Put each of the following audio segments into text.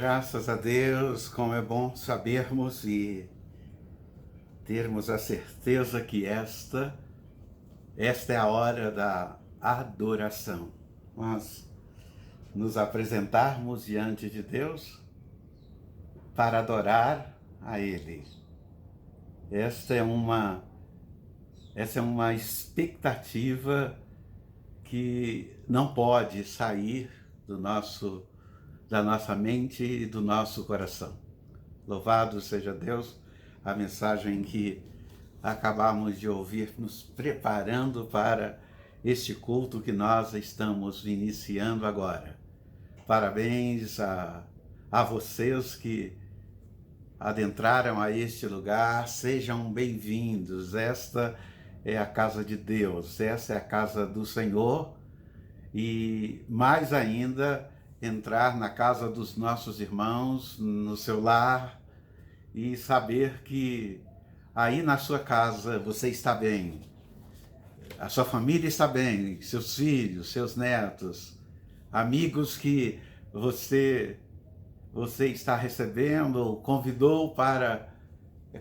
Graças a Deus, como é bom sabermos e termos a certeza que esta é a hora da adoração. Nós nos apresentarmos diante de Deus para adorar a Ele. Essa é uma expectativa que não pode sair da nossa mente e do nosso coração. Louvado seja Deus, a mensagem que acabamos de ouvir, nos preparando para este culto que nós estamos iniciando agora. Parabéns a vocês que adentraram a este lugar, sejam bem-vindos. Esta é a casa de Deus, esta é a casa do Senhor e, mais ainda, entrar na casa dos nossos irmãos, no seu lar e saber que aí na sua casa você está bem, a sua família está bem, seus filhos, seus netos, amigos que você está recebendo, convidou para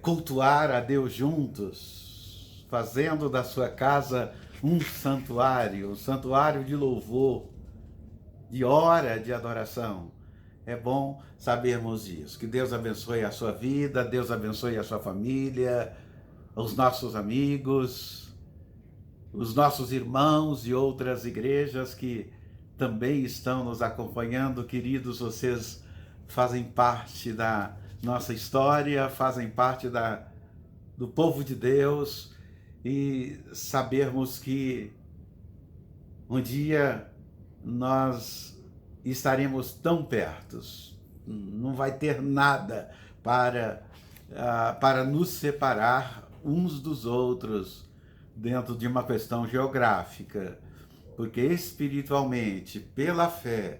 cultuar a Deus juntos, fazendo da sua casa um santuário de louvor, de hora de adoração. É bom sabermos isso. Que Deus abençoe a sua vida, Deus abençoe a sua família, os nossos amigos, os nossos irmãos de outras igrejas que também estão nos acompanhando. Queridos, vocês fazem parte da nossa história, fazem parte do povo de Deus, e sabermos que um dia nós estaremos tão perto, não vai ter nada para nos separar uns dos outros dentro de uma questão geográfica, porque espiritualmente, pela fé,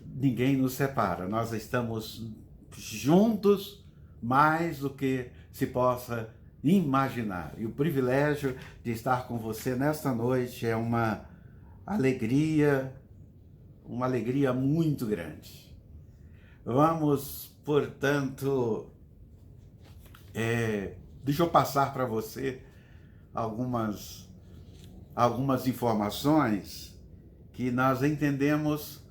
ninguém nos separa, nós estamos juntos mais do que se possa imaginar. E o privilégio de estar com você nesta noite é uma alegria muito grande. Vamos, portanto, deixa eu passar para você algumas informações que nós entendemos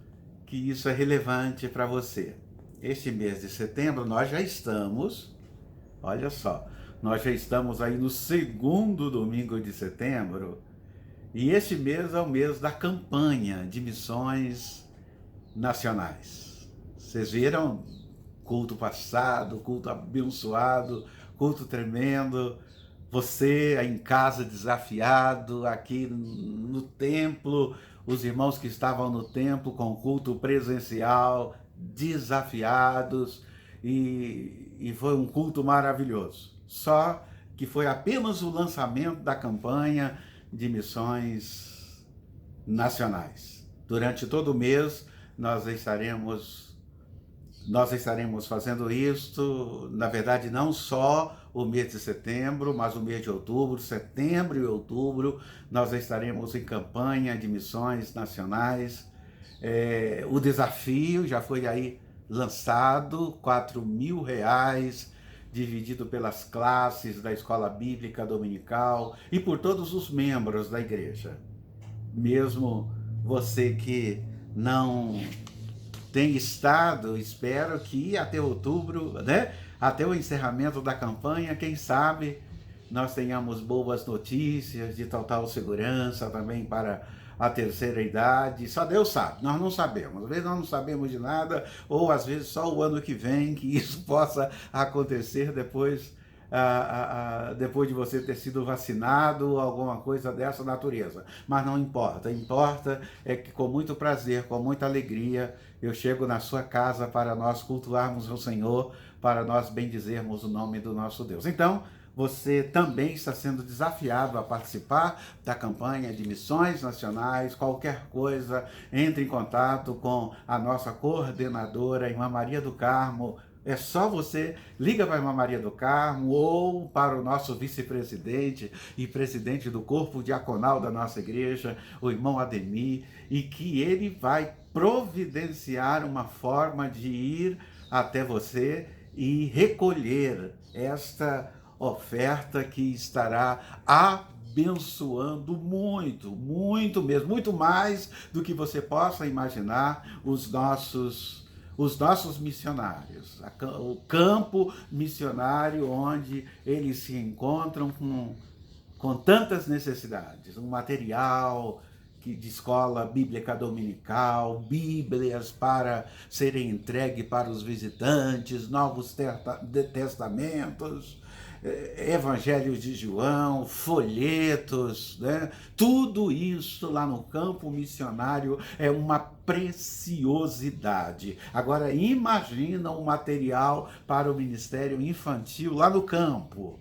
que isso é relevante para você. Este mês de setembro nós já estamos, olha só, nós já estamos aí no segundo domingo de setembro, e este mês é o mês da campanha de missões nacionais. Vocês viram? Culto passado, culto abençoado, culto tremendo. Você em casa desafiado, aqui no templo, os irmãos que estavam no templo com culto presencial, desafiados, e foi um culto maravilhoso. Só que foi apenas o lançamento da campanha de missões nacionais. Durante todo o mês nós estaremos fazendo isto, na verdade não só o mês de setembro, mas o mês de outubro, setembro e outubro, nós estaremos em campanha de missões nacionais. O desafio já foi aí lançado, R$4.000, dividido pelas classes da Escola Bíblica Dominical e por todos os membros da igreja. Mesmo você que não tem estado, espero que até outubro, né? Até o encerramento da campanha, quem sabe nós tenhamos boas notícias de total segurança também para a terceira idade. Só Deus sabe, nós não sabemos. Às vezes nós não sabemos de nada, ou às vezes só o ano que vem que isso possa acontecer depois de você ter sido vacinado, alguma coisa dessa natureza. Mas não importa, importa é que com muito prazer, com muita alegria, eu chego na sua casa para nós cultuarmos o Senhor, para nós bendizermos o nome do nosso Deus. Então, você também está sendo desafiado a participar da campanha de missões nacionais. Qualquer coisa, entre em contato com a nossa coordenadora, Irmã Maria do Carmo. É só você liga para a Irmã Maria do Carmo ou para o nosso vice-presidente e presidente do corpo diaconal da nossa igreja, o irmão Ademir, e que ele vai providenciar uma forma de ir até você e recolher esta oferta que estará abençoando muito, muito mesmo, muito mais do que você possa imaginar os nossos missionários, o campo missionário onde eles se encontram com tantas necessidades, um material de escola bíblica dominical, bíblias para serem entregues para os visitantes, novos testamentos, evangelhos de João, folhetos, né? Tudo isso lá no campo missionário é uma preciosidade. Agora imagina um material para o ministério infantil lá no campo.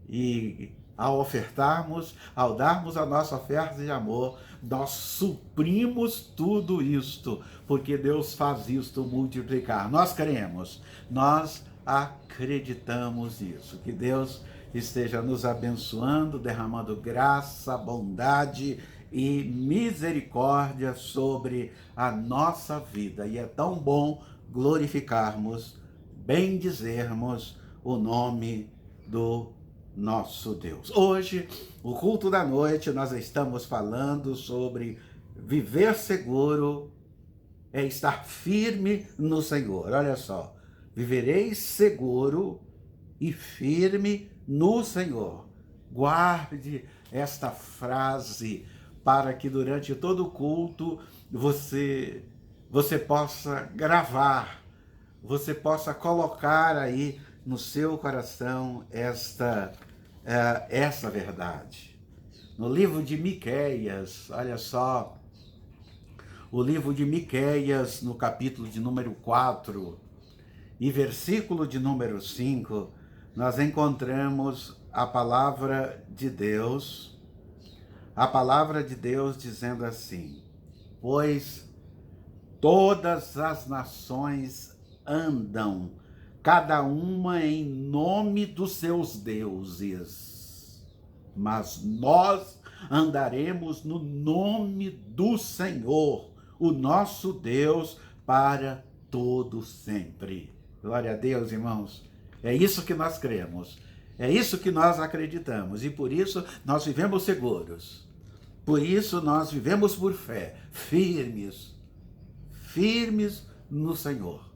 E ao ofertarmos, ao darmos a nossa oferta de amor, nós suprimos tudo isto, porque Deus faz isto multiplicar. Nós cremos, nós acreditamos nisso. Que Deus esteja nos abençoando, derramando graça, bondade e misericórdia sobre a nossa vida. E é tão bom glorificarmos, bendizermos o nome do nosso Deus. Hoje, o culto da noite, nós estamos falando sobre viver seguro é estar firme no Senhor. Olha só, vivereis seguro e firme no Senhor. Guarde esta frase para que durante todo o culto você possa gravar, você possa colocar aí no seu coração essa verdade. No livro de Miqueias, olha só, o livro de Miqueias, no capítulo de número 4 e versículo de número 5, nós encontramos a palavra de Deus dizendo assim: pois todas as nações andam, cada uma em nome dos seus deuses, mas nós andaremos no nome do Senhor, o nosso Deus, para todo sempre. Glória a Deus, irmãos. É isso que nós cremos, é isso que nós acreditamos, e por isso nós vivemos seguros, por isso nós vivemos por fé, firmes no Senhor.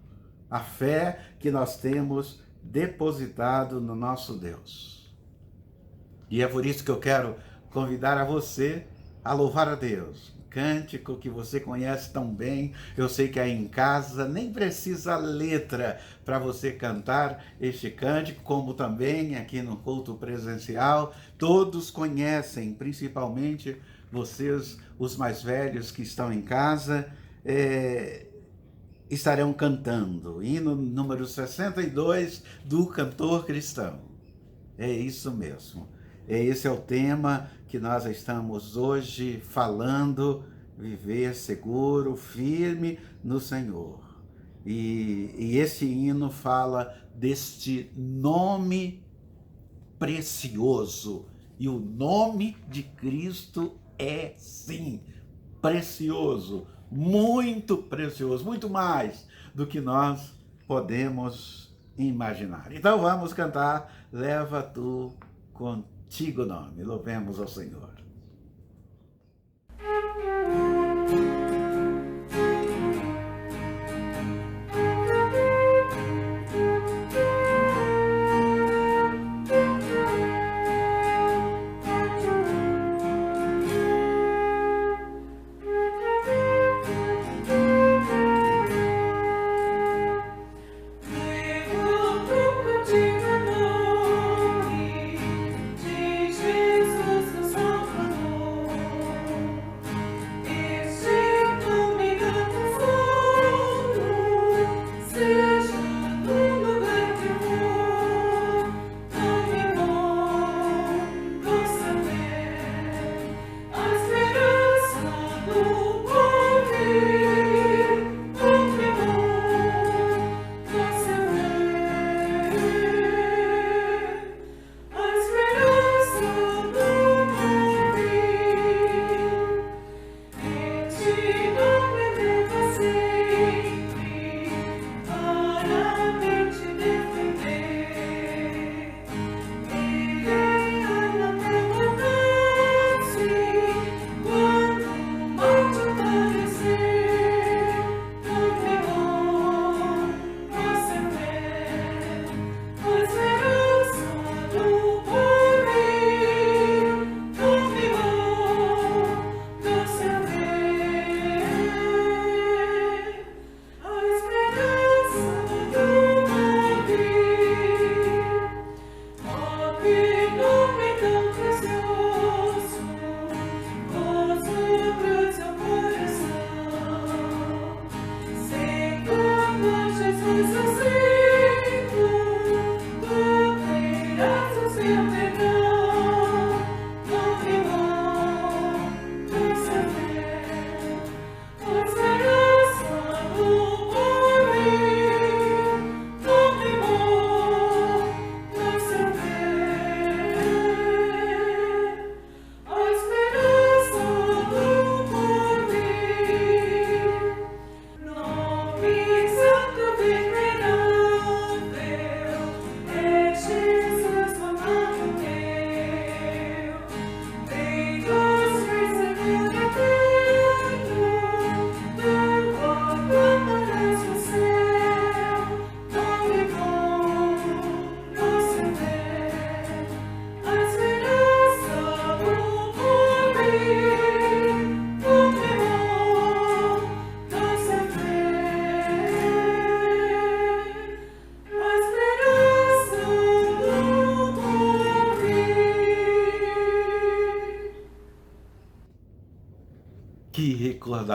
A fé que nós temos depositado no nosso Deus. E é por isso que eu quero convidar a você a louvar a Deus. Cântico que você conhece tão bem, eu sei que aí em casa nem precisa letra para você cantar este cântico, como também aqui no culto presencial, todos conhecem, principalmente vocês, os mais velhos que estão em casa, estarão cantando, hino número 62 do Cantor Cristão. É isso mesmo. Esse é o tema que nós estamos hoje falando, viver seguro, firme no Senhor. E esse hino fala deste nome precioso. E o nome de Cristo é, sim, precioso, muito mais do que nós podemos imaginar. Então vamos cantar Leva Tu Contigo Nome. Louvemos ao Senhor. Jesus,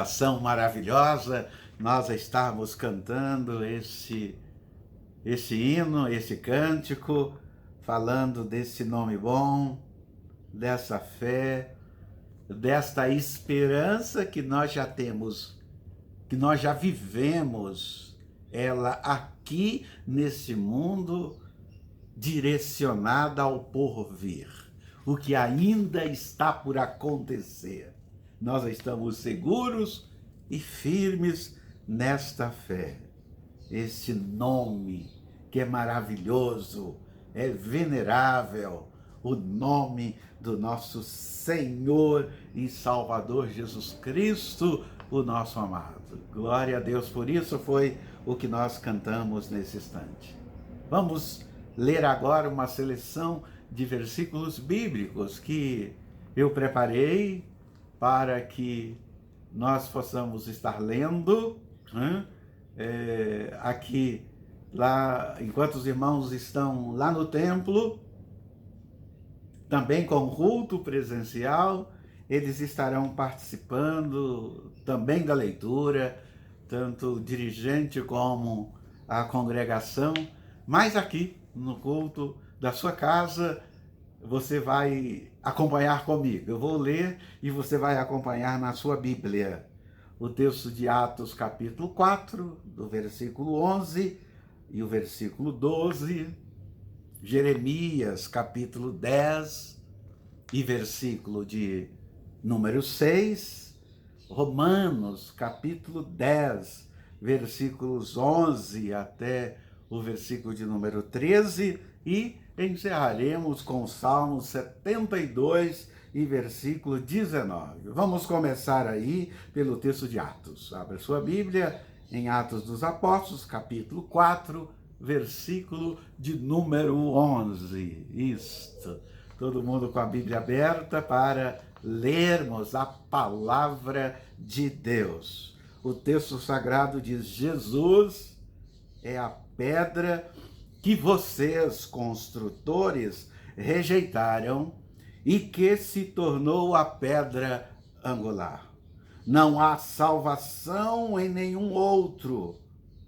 adoração maravilhosa, nós estamos cantando esse hino, esse cântico, falando desse nome bom, dessa fé, desta esperança que nós já temos, que nós já vivemos ela aqui nesse mundo, direcionada ao porvir, o que ainda está por acontecer. Nós estamos seguros e firmes nesta fé. Esse nome que é maravilhoso, é venerável, o nome do nosso Senhor e Salvador Jesus Cristo, o nosso amado. Glória a Deus por isso, foi o que nós cantamos nesse instante. Vamos ler agora uma seleção de versículos bíblicos que eu preparei para que nós possamos estar lendo, né? Aqui, lá, enquanto os irmãos estão lá no templo, também com culto presencial, eles estarão participando também da leitura, tanto o dirigente como a congregação, mas aqui no culto da sua casa, você vai acompanhar comigo. Eu vou ler e você vai acompanhar na sua Bíblia o texto de Atos capítulo 4, do versículo 11 e o versículo 12, Jeremias capítulo 10 e versículo de número 6, Romanos capítulo 10, versículos 11 até o versículo de número 13, e encerraremos com o Salmo 72 e versículo 19. Vamos começar aí pelo texto de Atos. Abra sua Bíblia em Atos dos Apóstolos, capítulo 4, versículo de número 11. Isto. Todo mundo com a Bíblia aberta para lermos a palavra de Deus. O texto sagrado diz: Jesus é a pedra que vocês, construtores, rejeitaram e que se tornou a pedra angular. Não há salvação em nenhum outro,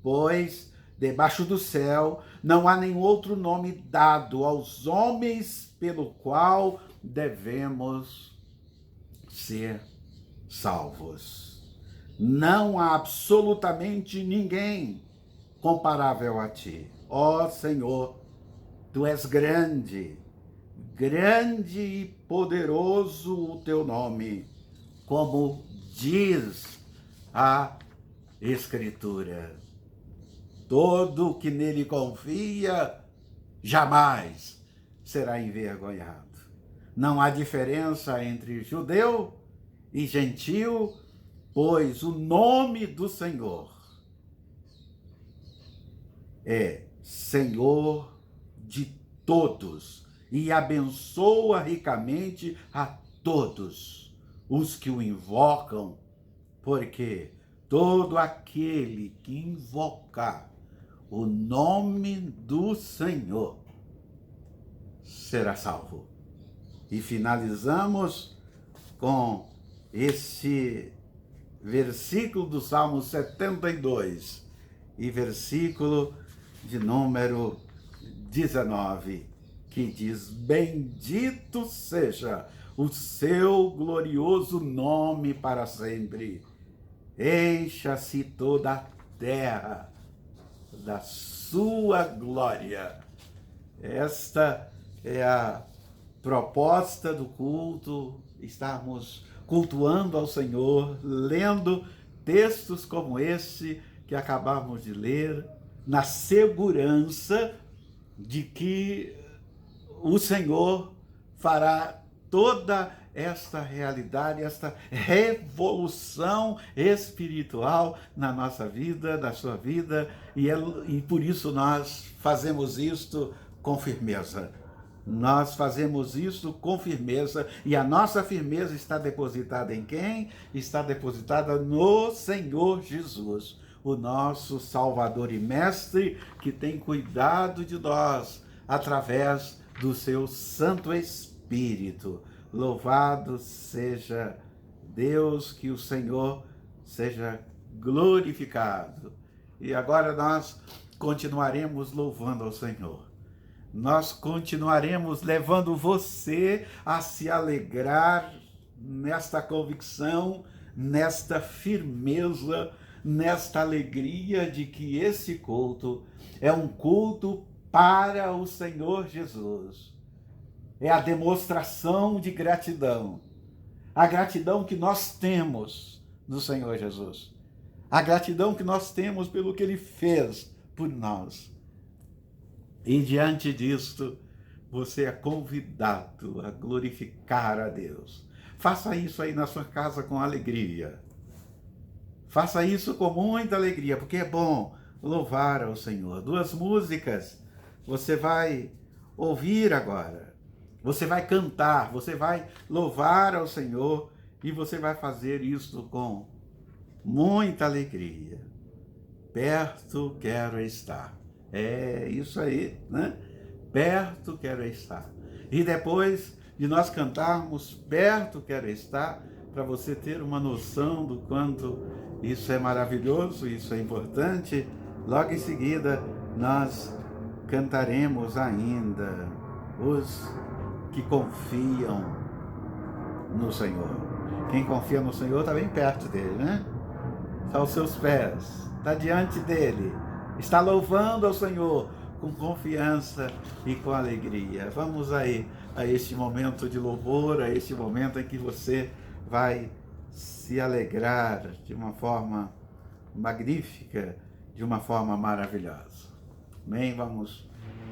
pois debaixo do céu não há nenhum outro nome dado aos homens pelo qual devemos ser salvos. Não há absolutamente ninguém comparável a ti. Ó Senhor, tu és grande, grande e poderoso o teu nome, como diz a Escritura. Todo que nele confia jamais será envergonhado. Não há diferença entre judeu e gentil, pois o nome do Senhor é Senhor de todos e abençoa ricamente a todos os que o invocam, porque todo aquele que invocar o nome do Senhor será salvo. E finalizamos com esse versículo do Salmo 72 e versículo de número 19, que diz: bendito seja o seu glorioso nome para sempre. Encha-se toda a terra da sua glória. Esta é a proposta do culto, estarmos cultuando ao Senhor, lendo textos como esse que acabamos de ler, na segurança de que o Senhor fará toda esta realidade, esta revolução espiritual na nossa vida, na sua vida, e por isso nós fazemos isto com firmeza. Nós fazemos isso com firmeza, e a nossa firmeza está depositada em quem? Está depositada no Senhor Jesus, o nosso Salvador e Mestre, que tem cuidado de nós através do seu Santo Espírito. Louvado seja Deus, que o Senhor seja glorificado. E agora nós continuaremos louvando ao Senhor. Nós continuaremos levando você a se alegrar nesta convicção, nesta firmeza, nesta alegria de que esse culto é um culto para o Senhor Jesus. É a demonstração de gratidão. A gratidão que nós temos no Senhor Jesus. A gratidão que nós temos pelo que Ele fez por nós. E diante disto, você é convidado a glorificar a Deus. Faça isso aí na sua casa com alegria. Faça isso com muita alegria, porque é bom louvar ao Senhor. 2 músicas você vai ouvir agora. Você vai cantar, você vai louvar ao Senhor e você vai fazer isso com muita alegria. Perto quero estar. É isso aí, né? Perto quero estar. E depois de nós cantarmos perto quero estar, para você ter uma noção do quanto isso é maravilhoso, isso é importante, logo em seguida nós cantaremos ainda os que confiam no Senhor. Quem confia no Senhor está bem perto dele, né? Está aos seus pés, está diante dele, está louvando ao Senhor com confiança e com alegria. Vamos aí a este momento de louvor, a este momento em que você vai se alegrar de uma forma magnífica, de uma forma maravilhosa. Amém? Vamos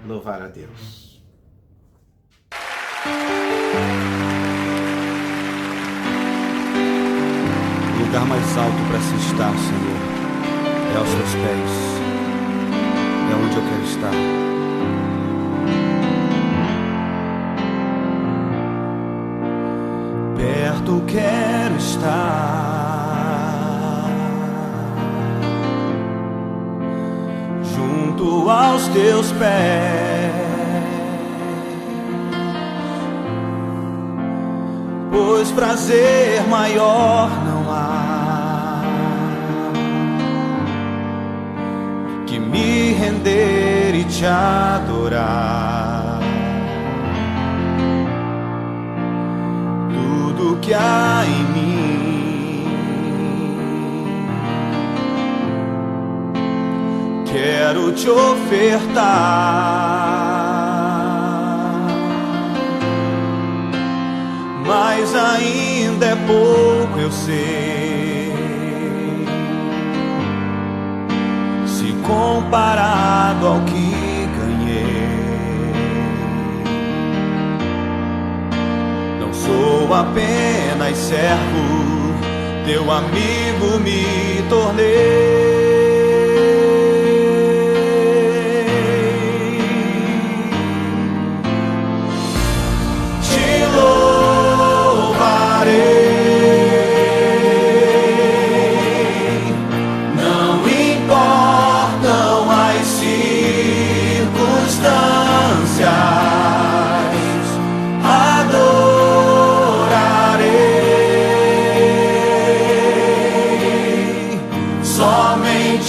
louvar a Deus. O lugar mais alto para se estar, Senhor, é aos teus pés. É onde eu quero estar. Perto quero estar, junto aos teus pés, pois prazer maior não há que me render e te adorar. Tudo que há em mim quero te ofertar, mas ainda é pouco, eu sei, se comparado ao que ganhei. Não sou apenas servo, teu amigo me tornei.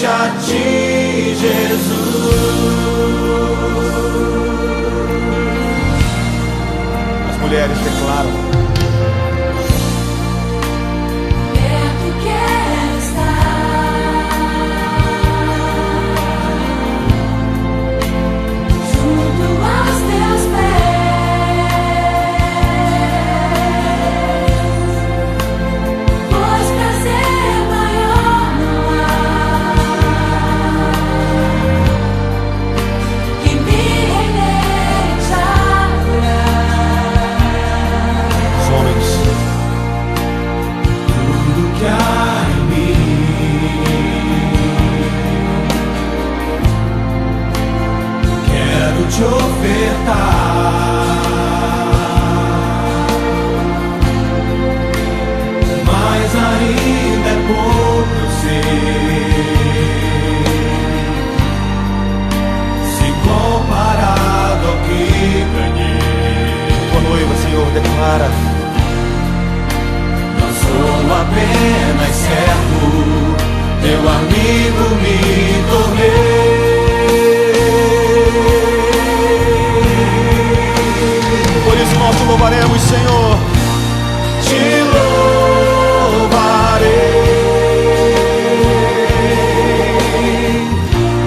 A ti, Jesus. As mulheres declaram: perto quero estar, junto aos teus pés, pois prazer maior não há que me render e te adorar. Homens, tudo que há em mim quero te ofertar, mas ainda é pouco, eu sei, se comparado ao que ganhei. Tua noiva, Senhor, declara: não sou apenas servo, amigo me tornei. Por isso nós te louvaremos, Senhor. Te louvarei.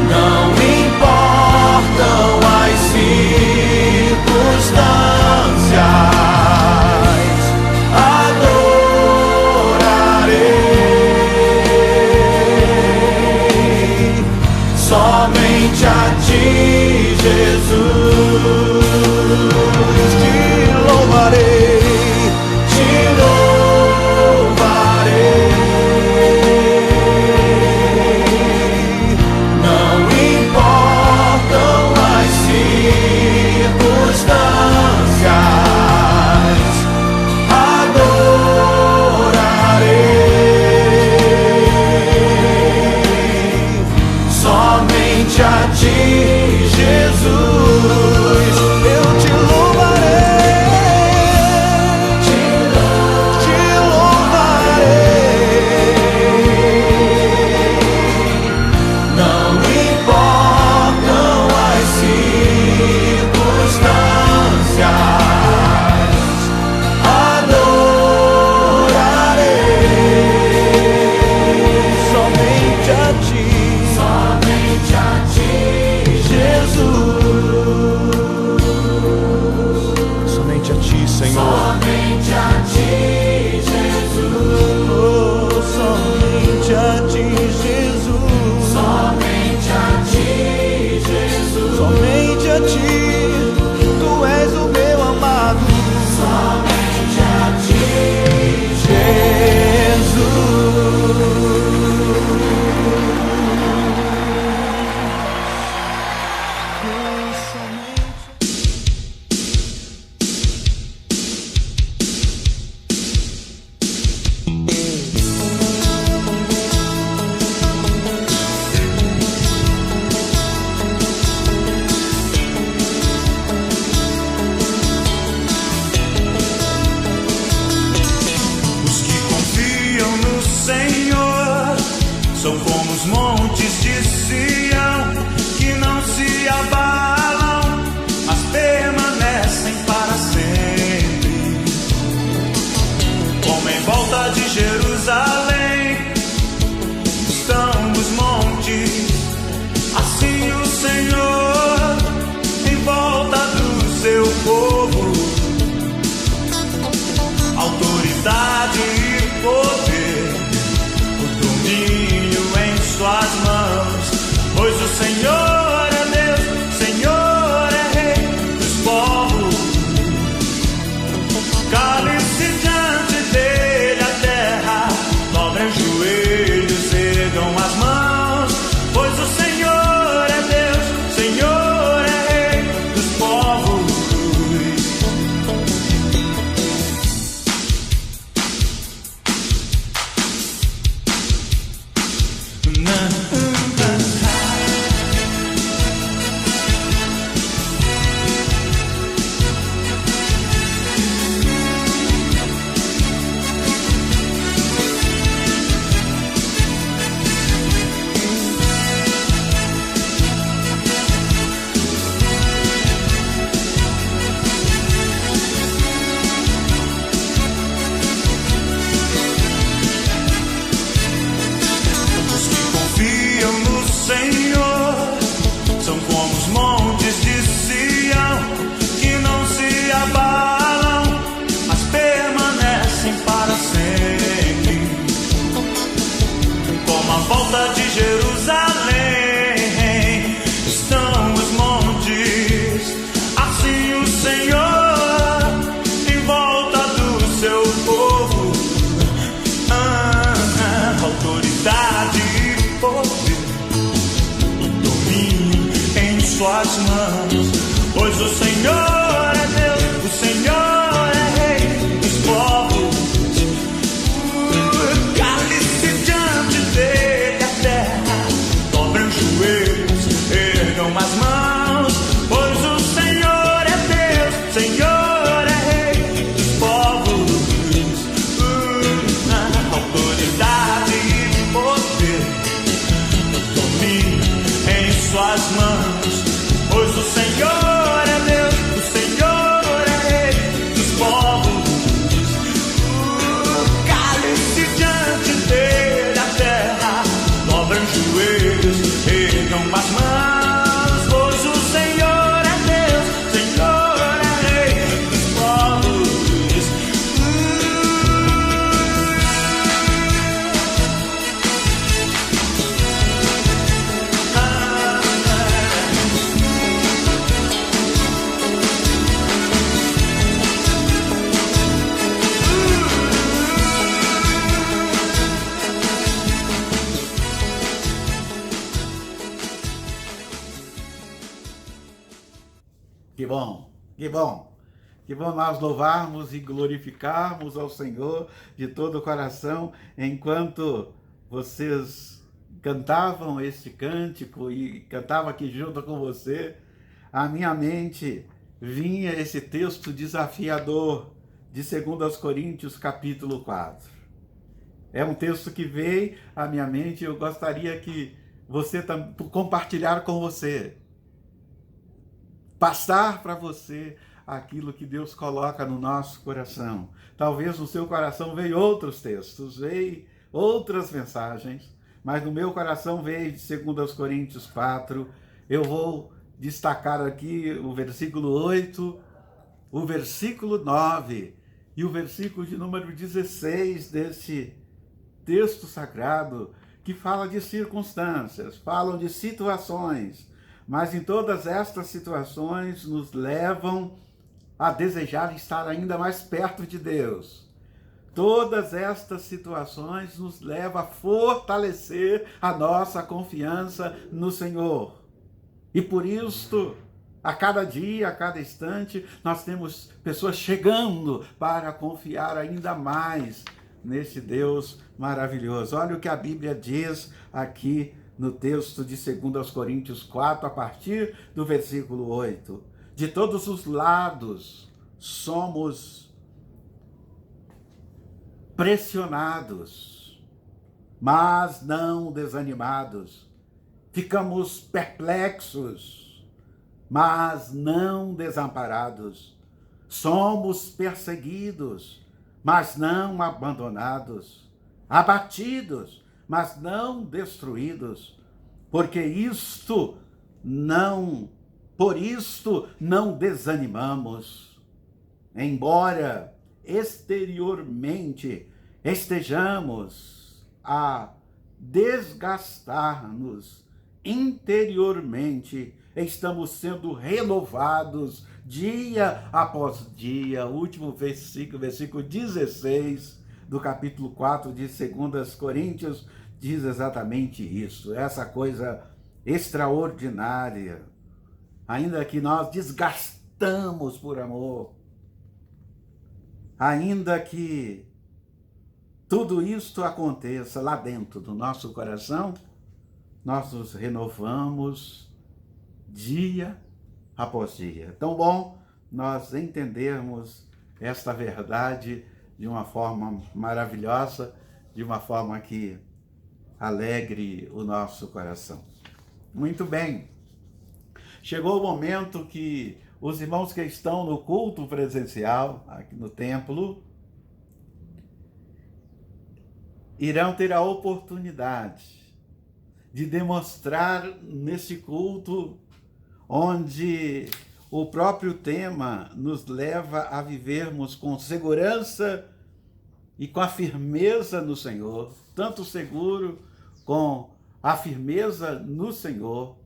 Não importam as circunstâncias, adorarei somente a ti, Jesus. Te louvarei, te louvarei. Não importam as circunstâncias, adorarei somente a ti, Jesus. Eu te louvarei, te louvarei. Não importam as circunstâncias, adorarei somente a ti, Jesus. Somente a ti, Senhor. Somente a ti, Jesus. Oh, somente a ti, Jesus. Somente a ti, Jesus. Somente a ti, tu és o meu amado. Somente a ti, Os que confiam no Senhor são como os montes de Sião, que não se abalam, mas permanecem para sempre. Como em volta de Jerusalém estão os montes, assim o Senhor em volta do seu povo. Autoridade e poder, o domínio em suas mãos, pois o Senhor é Deus, Senhor é Rei dos povos. Cale-se diante dele a terra, dobrem os joelhos, ergam as mãos, pois o Senhor é Deus, Senhor é Rei dos povos. Os que confiam no Senhor são como os montes de Sião, que não se abalam, mas permanecem para sempre. Como a volta de Jerusalém estão os montes, assim o Senhor em volta do seu povo. Autoridade e poder, o domínio em suas mãos, pois o Senhor é Deus, o Senhor é Rei dos povos. Cale-se diante dele a terra, dobrem os joelhos, ergam as mãos, pois o Senhor é Deus, Senhor é Rei dos povos. Autoridade e poder, joelhos, ergam as mãos, pois o Senhor é Deus, Senhor é Rei dos povos. Que bom, que bom. Que bom nós louvarmos e glorificarmos ao Senhor de todo o coração, enquanto vocês cantavam este cântico e cantava aqui junto com você, à minha mente vinha esse texto desafiador de 2 Coríntios capítulo 4. É um texto que veio à minha mente e eu gostaria que você compartilhar com você. Passar para você aquilo que Deus coloca no nosso coração. Talvez no seu coração veio outros textos, veio outras mensagens, mas no meu coração veio de 2 Coríntios 4. Eu vou destacar aqui o versículo 8, o versículo 9 e o versículo de número 16 desse texto sagrado, que fala de circunstâncias, falam de situações, mas em todas estas situações nos levam a desejar estar ainda mais perto de Deus. Todas estas situações nos levam a fortalecer a nossa confiança no Senhor. E por isso, a cada dia, a cada instante, nós temos pessoas chegando para confiar ainda mais nesse Deus maravilhoso. Olha o que a Bíblia diz aqui no texto de 2 Coríntios 4, a partir do versículo 8. De todos os lados somos pressionados, mas não desanimados. Ficamos perplexos, mas não desamparados. Somos perseguidos, mas não abandonados. Abatidos, mas não destruídos, por isto não desanimamos, embora exteriormente estejamos a desgastar-nos, interiormente estamos sendo renovados dia após dia. O último versículo 16 do capítulo 4 de 2 Coríntios, diz exatamente isso, essa coisa extraordinária. Ainda que nós desgastamos por amor, ainda que tudo isto aconteça lá dentro do nosso coração, nós nos renovamos dia após dia. Tão bom nós entendermos esta verdade de uma forma maravilhosa, de uma forma que alegre o nosso coração. Muito bem. Chegou o momento que os irmãos que estão no culto presencial, aqui no templo, irão ter a oportunidade de demonstrar nesse culto, onde o próprio tema nos leva a vivermos com segurança e com a firmeza no Senhor, tanto seguro com a firmeza no Senhor,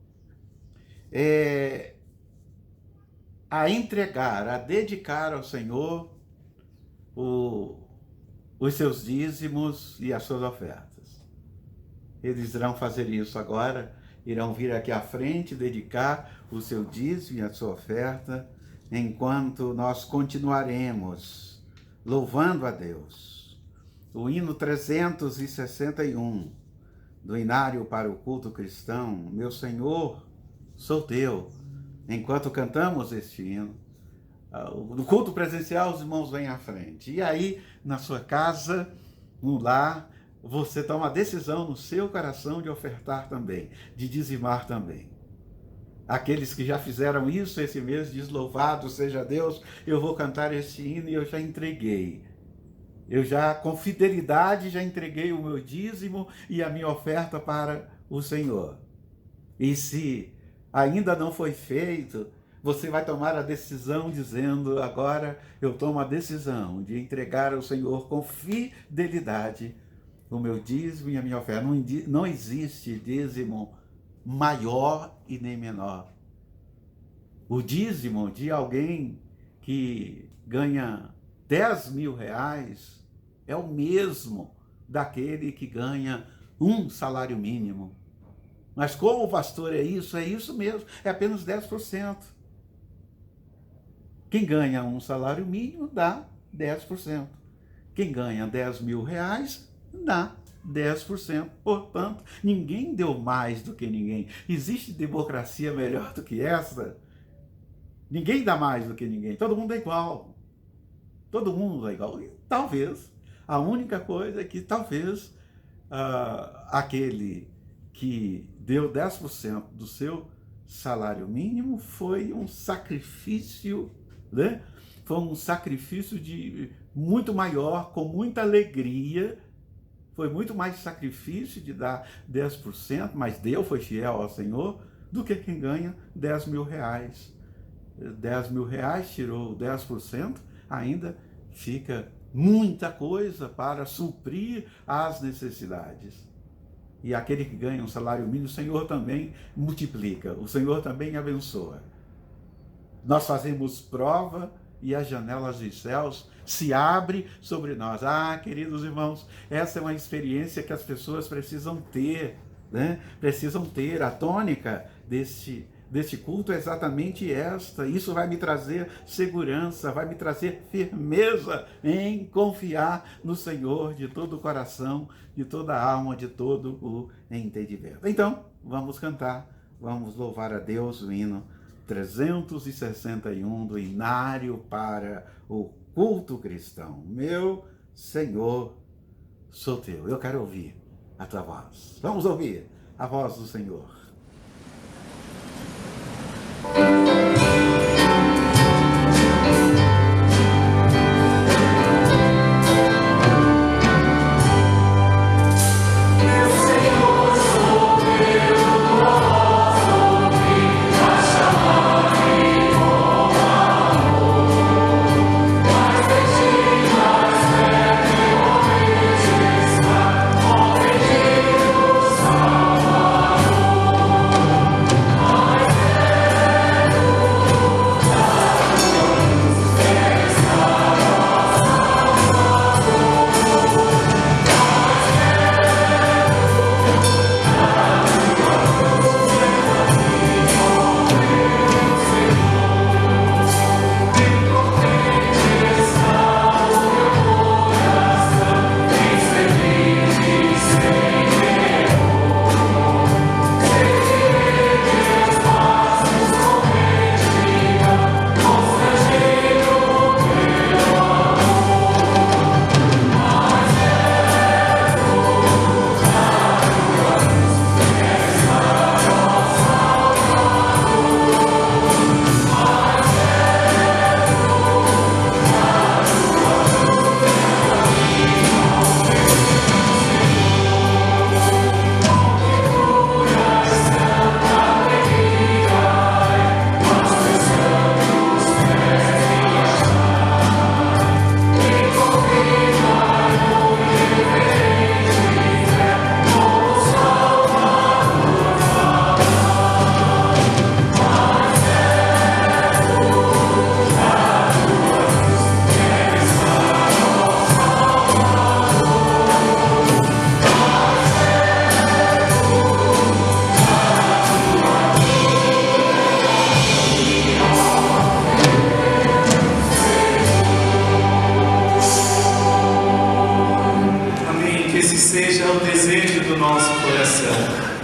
a entregar, a dedicar ao Senhor os seus dízimos e as suas ofertas. Eles irão fazer isso agora, irão vir aqui à frente, dedicar o seu dízimo e a sua oferta, enquanto nós continuaremos louvando a Deus. O hino 361 do Inário para o Culto Cristão, Meu Senhor, sou teu. Enquanto cantamos este hino, no culto presencial, os irmãos vêm à frente. E aí, na sua casa, no lar, você toma a decisão no seu coração de ofertar também, de dizimar também. Aqueles que já fizeram isso esse mês, diz: louvado seja Deus, eu vou cantar este hino e eu já entreguei. Eu já, com fidelidade, já entreguei o meu dízimo e a minha oferta para o Senhor. E se ainda não foi feito, você vai tomar a decisão dizendo: agora eu tomo a decisão de entregar ao Senhor com fidelidade o meu dízimo e a minha oferta. Não existe dízimo maior e nem menor. O dízimo de alguém que ganha 10 mil reais é o mesmo daquele que ganha um salário mínimo. Mas como, pastor, é isso mesmo, é apenas 10%. Quem ganha um salário mínimo dá 10%. Quem ganha 10 mil reais dá 10%. Portanto, ninguém deu mais do que ninguém. Existe democracia melhor do que essa? Ninguém dá mais do que ninguém. Todo mundo é igual. Todo mundo é igual. E talvez, a única coisa é que talvez aquele que deu 10% do seu salário mínimo foi um sacrifício, né? Foi um sacrifício de muito maior, com muita alegria. Foi muito mais sacrifício de dar 10%, mas foi fiel ao Senhor, do que quem ganha 10 mil reais. 10 mil reais, tirou 10%, ainda fica muita coisa para suprir as necessidades. E aquele que ganha um salário mínimo, o Senhor também multiplica, o Senhor também abençoa. Nós fazemos prova e as janelas dos céus se abrem sobre nós. Queridos irmãos, essa é uma experiência que as pessoas precisam ter, né? Precisam ter. A tônica deste culto é exatamente esta. Isso vai me trazer segurança, vai me trazer firmeza em confiar no Senhor de todo o coração, de toda a alma, de todo o entendimento. Então, vamos cantar, vamos louvar a Deus, o hino 361 do Inário para o Culto Cristão. Meu Senhor, sou teu. Eu quero ouvir a tua voz. Vamos ouvir a voz do Senhor.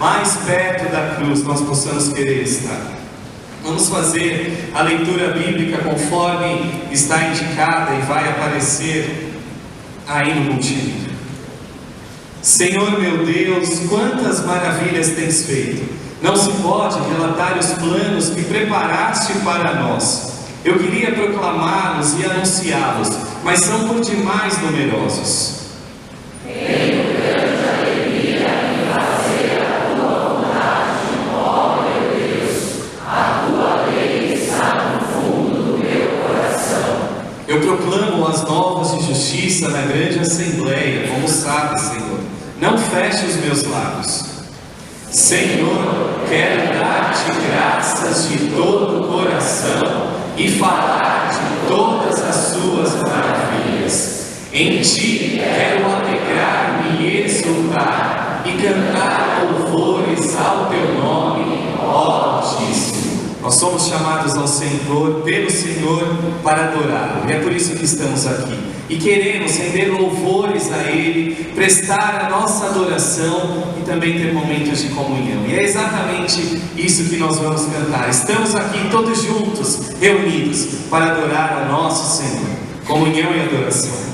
mais perto da cruz nós possamos querer estar. Vamos fazer a leitura bíblica conforme está indicada e vai aparecer aí no multímetro. Senhor meu Deus, quantas maravilhas tens feito! Não se pode relatar os planos que preparaste para nós. Eu queria proclamá-los e anunciá-los, mas são por demais numerosos. Tenho grande alegria em fazer a tua feche os meus lábios. Senhor, quero dar-te graças de todo o coração e falar de todas as suas maravilhas. Em ti quero alegrar-me e exultar e cantar louvores ao teu nome, ó Altíssimo. Nós somos chamados ao Senhor, pelo Senhor, para adorá-lo. E é por isso que estamos aqui. E queremos render louvores a Ele, prestar a nossa adoração e também ter momentos de comunhão. E é exatamente isso que nós vamos cantar. Estamos aqui todos juntos, reunidos, para adorar ao nosso Senhor. Comunhão e adoração.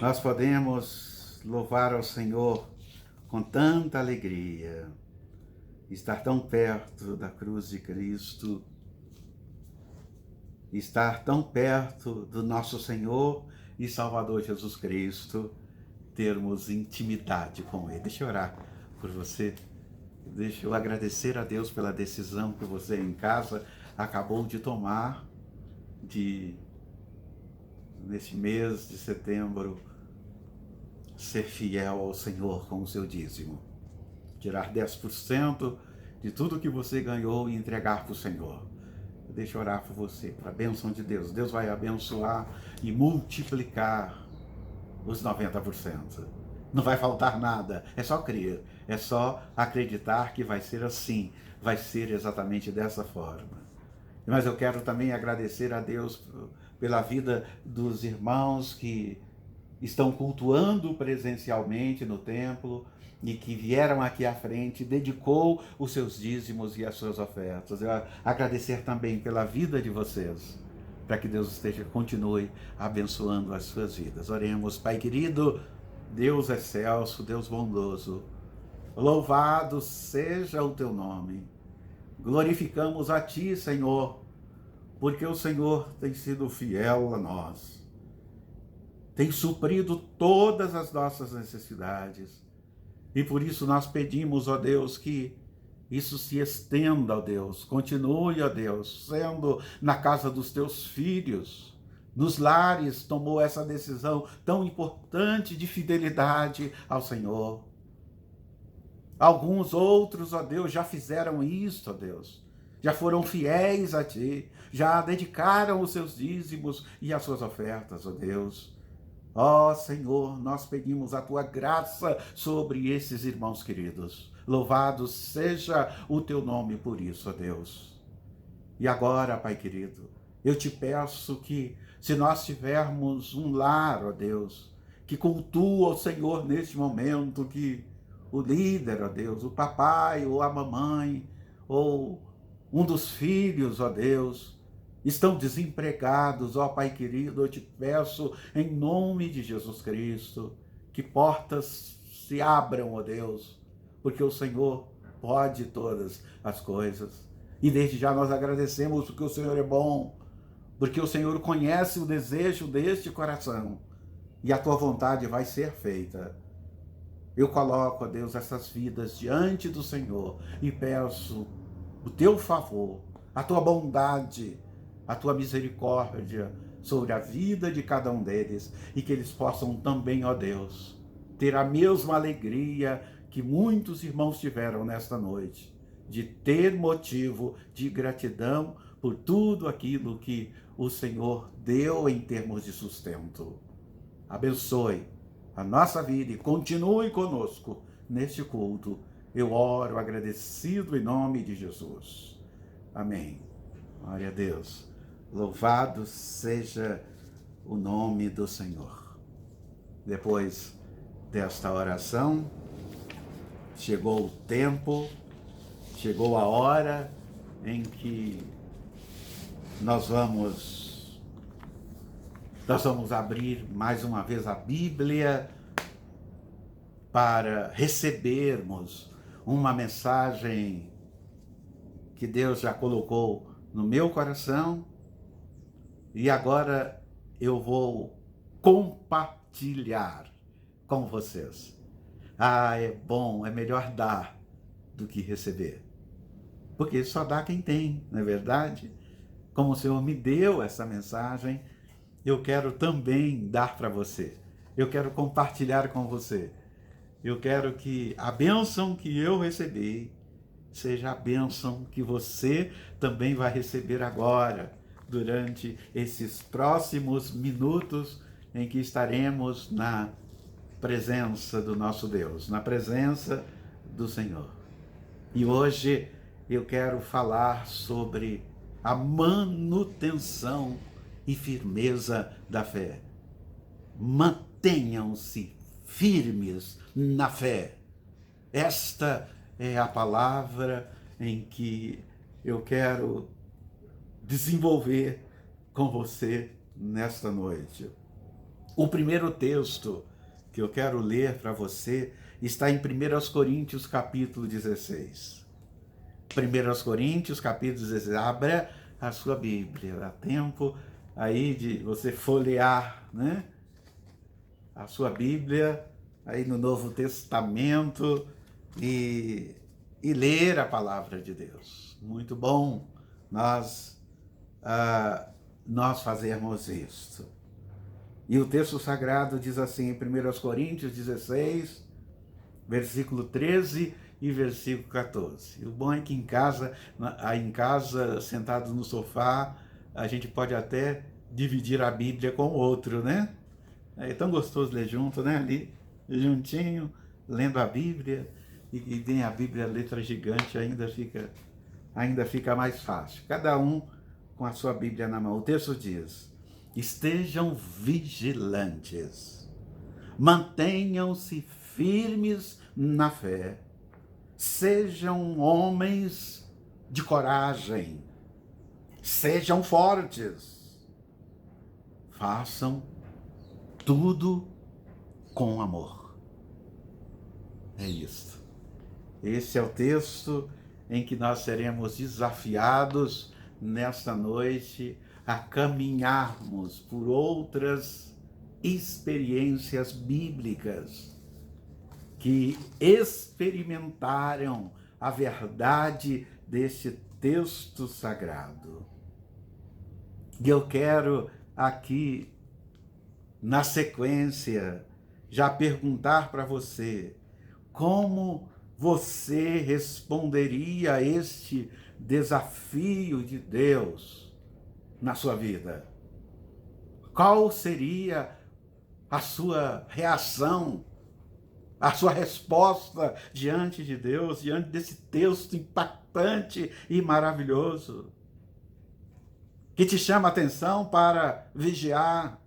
Nós podemos louvar ao Senhor com tanta alegria, estar tão perto da cruz de Cristo, estar tão perto do nosso Senhor e Salvador Jesus Cristo, termos intimidade com Ele. Deixa eu orar por você, deixa eu agradecer a Deus pela decisão que você em casa acabou de tomar, nesse mês de setembro, ser fiel ao Senhor com o seu dízimo. Tirar 10% de tudo que você ganhou e entregar para o Senhor. Deixa eu orar por você, para a bênção de Deus. Deus vai abençoar e multiplicar os 90%. Não vai faltar nada, é só crer, é só acreditar que vai ser assim, vai ser exatamente dessa forma. Mas eu quero também agradecer a Deus pela vida dos irmãos que estão cultuando presencialmente no templo e que vieram aqui à frente, dedicou os seus dízimos e as suas ofertas. Eu agradecer também pela vida de vocês, para que Deus continue abençoando as suas vidas. Oremos. Pai querido, Deus excelso, Deus bondoso, louvado seja o teu nome. Glorificamos a ti, Senhor, porque o Senhor tem sido fiel a nós, tem suprido todas as nossas necessidades, e por isso nós pedimos, ó Deus, que isso se estenda, ó Deus, continue, ó Deus, sendo na casa dos teus filhos, nos lares tomou essa decisão tão importante de fidelidade ao Senhor. Alguns outros, ó Deus, já fizeram isso, ó Deus, já foram fiéis a Ti, já dedicaram os seus dízimos e as suas ofertas, ó Deus. Ó Senhor, nós pedimos a Tua graça sobre esses irmãos queridos. Louvado seja o Teu nome por isso, ó Deus. E agora, Pai querido, eu te peço que, se nós tivermos um lar, ó Deus, que cultua o Senhor neste momento, que o líder, ó Deus, o papai ou a mamãe, ou um dos filhos, ó Deus, estão desempregados, ó Pai querido, eu te peço, em nome de Jesus Cristo, que portas se abram, ó Deus, porque o Senhor pode todas as coisas. E desde já nós agradecemos porque o Senhor é bom, porque o Senhor conhece o desejo deste coração e a tua vontade vai ser feita. Eu coloco, ó Deus, essas vidas diante do Senhor e peço o teu favor, a tua bondade, a tua misericórdia sobre a vida de cada um deles e que eles possam também, ó Deus, ter a mesma alegria que muitos irmãos tiveram nesta noite, de ter motivo de gratidão por tudo aquilo que o Senhor deu em termos de sustento. Abençoe a nossa vida e continue conosco neste culto. Eu oro agradecido em nome de Jesus. Amém. Glória a Deus. Louvado seja o nome do Senhor. Depois desta oração, chegou o tempo, chegou a hora em que nós vamos abrir mais uma vez a Bíblia para recebermos uma mensagem que Deus já colocou no meu coração e agora eu vou compartilhar com vocês. É bom, é melhor dar do que receber, porque só dá quem tem, não é verdade? Como o Senhor me deu essa mensagem, eu quero também dar para você. Eu quero compartilhar com você. Eu quero que a bênção que eu recebi seja a bênção que você também vai receber agora, durante esses próximos minutos em que estaremos na presença do nosso Deus, na presença do Senhor. E hoje eu quero falar sobre a manutenção e firmeza da fé. Mantenham-se firmes na fé. Esta é a palavra em que eu quero desenvolver com você nesta noite. O primeiro texto que eu quero ler para você está em 1 Coríntios capítulo 16. 1 Coríntios capítulo 16. Abra a sua Bíblia. Dá tempo aí de você folhear, né? A sua Bíblia aí no Novo Testamento e ler a palavra de Deus. Muito bom nós fazermos isto. E o texto sagrado diz assim, em 1 Coríntios 16, versículo 13 e versículo 14. O bom é que em casa, sentado no sofá, a gente pode até dividir a Bíblia com o outro, né? É tão gostoso ler junto, né? Ali juntinho, lendo a Bíblia, e tem a Bíblia letra gigante, ainda fica mais fácil. Cada um com a sua Bíblia na mão. O texto diz: estejam vigilantes, mantenham-se firmes na fé, sejam homens de coragem, sejam fortes, façam tudo com amor. É isso. Esse é o texto em que nós seremos desafiados nesta noite a caminharmos por outras experiências bíblicas que experimentaram a verdade deste texto sagrado. E eu quero aqui, na sequência, já perguntar para você como você responderia a este desafio de Deus na sua vida. Qual seria a sua reação, a sua resposta diante de Deus, diante desse texto impactante e maravilhoso, que te chama a atenção para vigiar,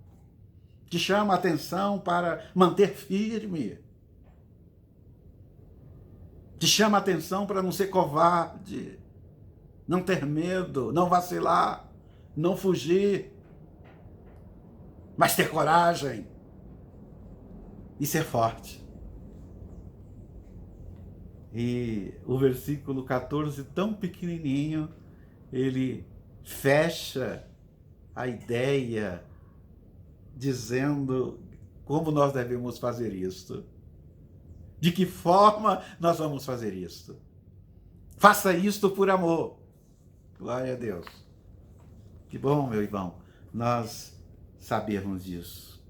te chama a atenção para manter firme, te chama a atenção para não ser covarde, não ter medo, não vacilar, não fugir, mas ter coragem e ser forte. E o versículo 14, tão pequenininho, ele fecha a ideia dizendo como nós devemos fazer isto. De que forma nós vamos fazer isto? Faça isto por amor. Glória a Deus. Que bom, meu irmão, nós sabermos disso.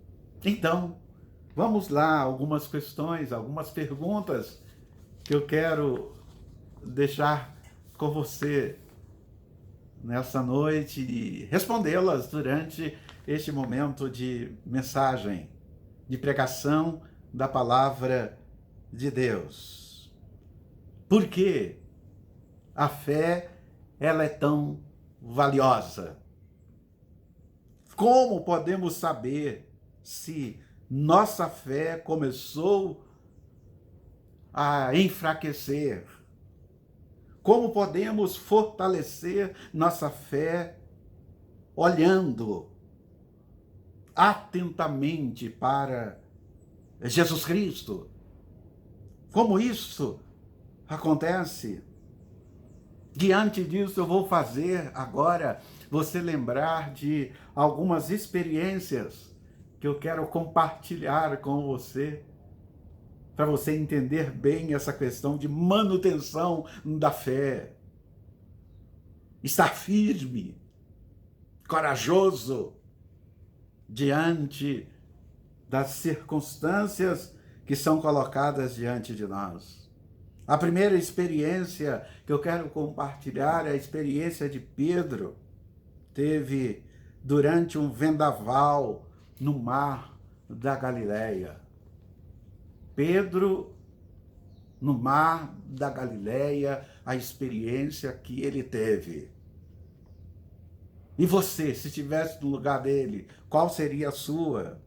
Então, vamos lá, algumas questões, algumas perguntas que eu quero deixar com você nessa noite e respondê-las durante este momento de mensagem, de pregação da palavra de Deus. Por que a fé ela é tão valiosa? Como podemos saber se nossa fé começou a enfraquecer? Como podemos fortalecer nossa fé olhando atentamente para Jesus Cristo? Como isso acontece? Diante disso, eu vou fazer agora você lembrar de algumas experiências que eu quero compartilhar com você, para você entender bem essa questão de manutenção da fé. Estar firme, corajoso, diante das circunstâncias que são colocadas diante de nós. A primeira experiência que eu quero compartilhar é a experiência de Pedro. Teve durante um vendaval no mar da Galileia. Pedro, no mar da Galileia, a experiência que ele teve. E você, se estivesse no lugar dele, qual seria a sua?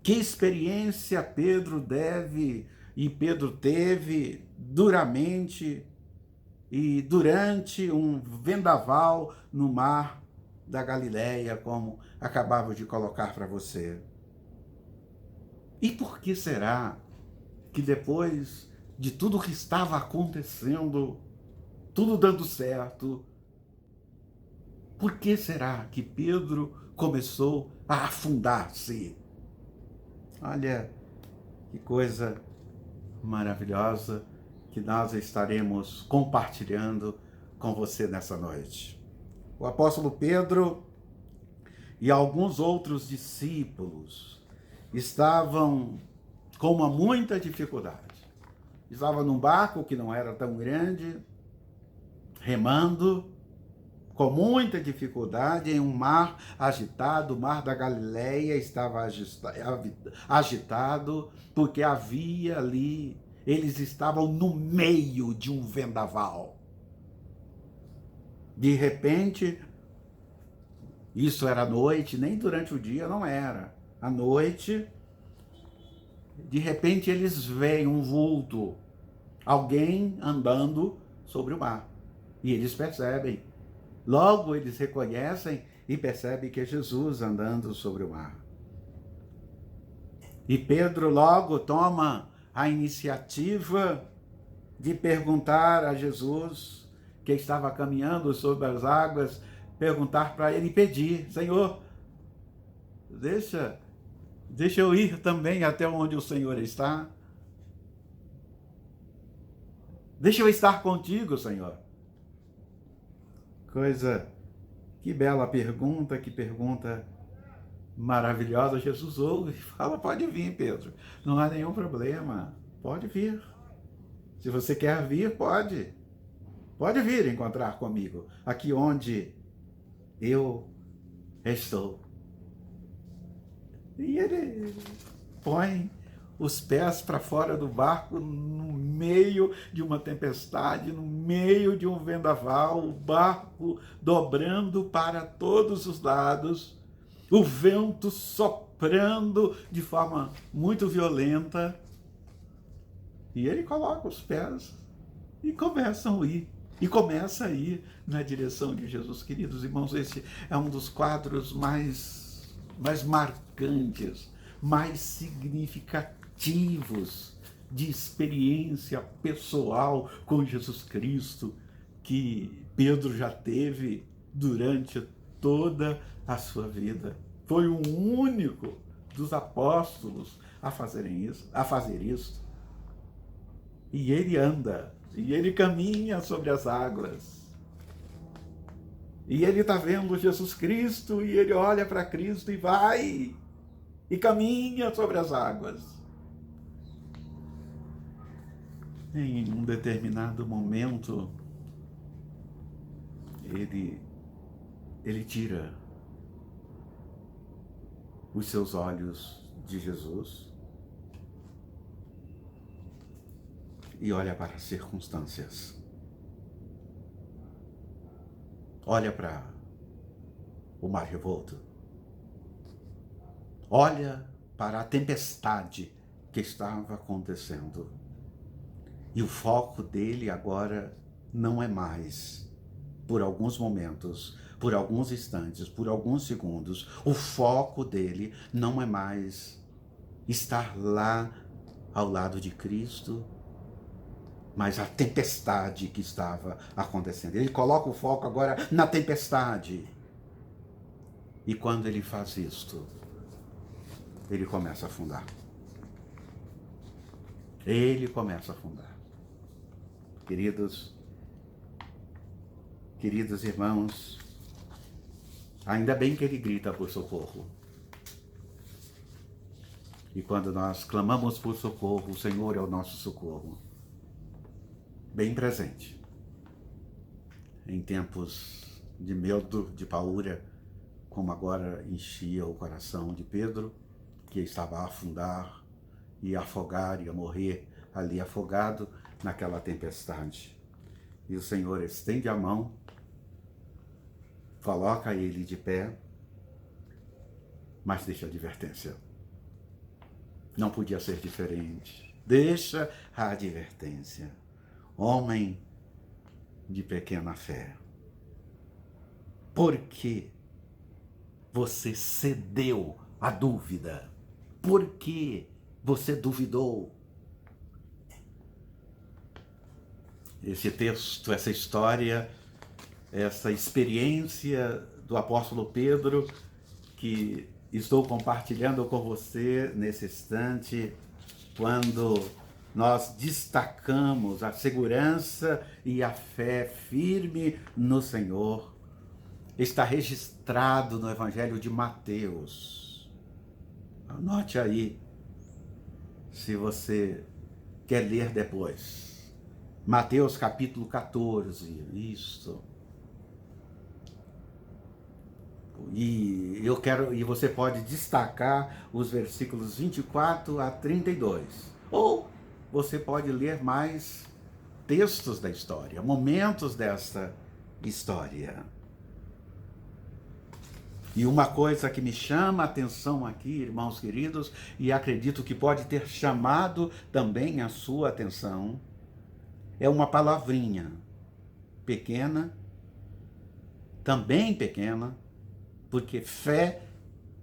Que experiência Pedro teve duramente e durante um vendaval no mar da Galileia, como acabava de colocar para você? E por que será que depois de tudo que estava acontecendo, tudo dando certo, por que será que Pedro começou a afundar-se? Olha, que coisa maravilhosa que nós estaremos compartilhando com você nessa noite. O apóstolo Pedro e alguns outros discípulos estavam com muita dificuldade. Estavam num barco que não era tão grande, remando, com muita dificuldade, em um mar agitado. O mar da Galileia estava agitado, porque havia ali, eles estavam no meio de um vendaval. De repente, isso era à noite, nem durante o dia não era. À noite, de repente eles veem um vulto, alguém andando sobre o mar. E eles percebem. Logo eles reconhecem e percebem que é Jesus andando sobre o mar. E Pedro logo toma a iniciativa de perguntar a Jesus, que estava caminhando sobre as águas, perguntar para ele e pedir: Senhor, deixa eu ir também até onde o Senhor está. Deixa eu estar contigo, Senhor. Que bela pergunta, que pergunta maravilhosa. Jesus ouve e fala: pode vir, Pedro, não há nenhum problema, pode vir. Se você quer vir, pode vir encontrar comigo, aqui onde eu estou. E ele põe os pés para fora do barco, no meio de uma tempestade, no meio de um vendaval, o barco dobrando para todos os lados, o vento soprando de forma muito violenta, e ele coloca os pés e começam a ir. E começa a ir na direção de Jesus. Queridos irmãos, esse é um dos quadros mais marcantes, mais significativos de experiência pessoal com Jesus Cristo que Pedro já teve durante toda a sua vida. Foi o único dos apóstolos a fazer isso. E ele anda, e ele caminha sobre as águas. E ele está vendo Jesus Cristo, e ele olha para Cristo e vai, e caminha sobre as águas. Em um determinado momento, ele tira os seus olhos de Jesus e olha para as circunstâncias. Olha para o mar revolto. Olha para a tempestade que estava acontecendo. E o foco dele agora não é mais, por alguns momentos, por alguns instantes, por alguns segundos, o foco dele não é mais estar lá ao lado de Cristo, mas a tempestade que estava acontecendo. Ele coloca o foco agora na tempestade. E quando ele faz isto, ele começa a afundar. Ele começa a afundar. Queridos irmãos, ainda bem que ele grita por socorro. E quando nós clamamos por socorro, o Senhor é o nosso socorro. Bem presente. Em tempos de medo, de paura, como agora enchia o coração de Pedro, que estava a afundar, ia afogar, ia morrer ali afogado naquela tempestade. E o Senhor estende a mão, coloca ele de pé, mas deixa a advertência. Não podia ser diferente. Deixa a advertência. Homem de pequena fé, por que você cedeu à dúvida? Por que você duvidou? Esse texto, essa história, essa experiência do apóstolo Pedro, que estou compartilhando com você nesse instante, quando nós destacamos a segurança e a fé firme no Senhor, está registrado no Evangelho de Mateus. Anote aí, se você quer ler depois. Mateus capítulo 14, isso. E você pode destacar os versículos 24 a 32. Ou você pode ler mais textos da história, momentos desta história. E uma coisa que me chama a atenção aqui, irmãos queridos, e acredito que pode ter chamado também a sua atenção, é uma palavrinha pequena, também pequena, porque fé,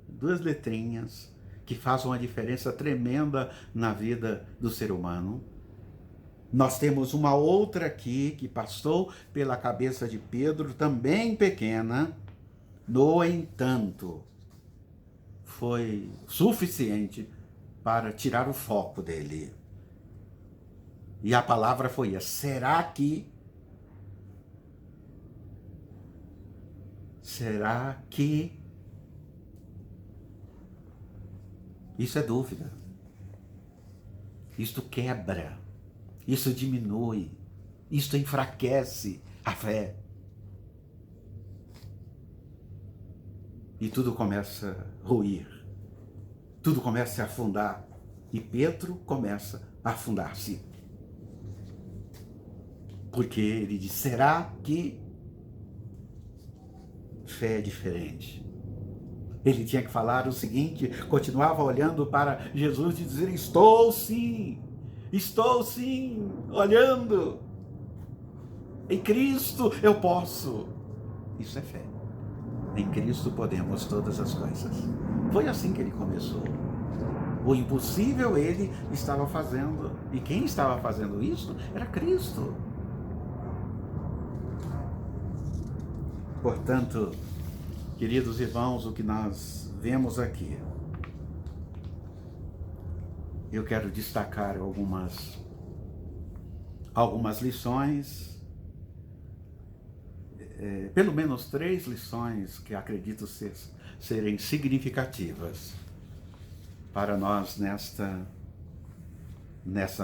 2 letrinhas, que faz uma diferença tremenda na vida do ser humano. Nós temos uma outra aqui que passou pela cabeça de Pedro, também pequena, no entanto, foi suficiente para tirar o foco dele. E a palavra foi essa: será que? Será que? Isso é dúvida. Isto quebra. Isso diminui. Isto enfraquece a fé. E tudo começa a ruir. Tudo começa a afundar. E Pedro começa a afundar-se. Porque ele diz: será que? Fé é diferente. Ele tinha que falar o seguinte, continuava olhando para Jesus e dizer: estou sim, olhando. Em Cristo eu posso. Isso é fé. Em Cristo podemos todas as coisas. Foi assim que ele começou. O impossível ele estava fazendo. E quem estava fazendo isso era Cristo. Portanto, queridos irmãos, o que nós vemos aqui, eu quero destacar algumas lições, pelo menos 3 lições que acredito serem significativas para nós nessa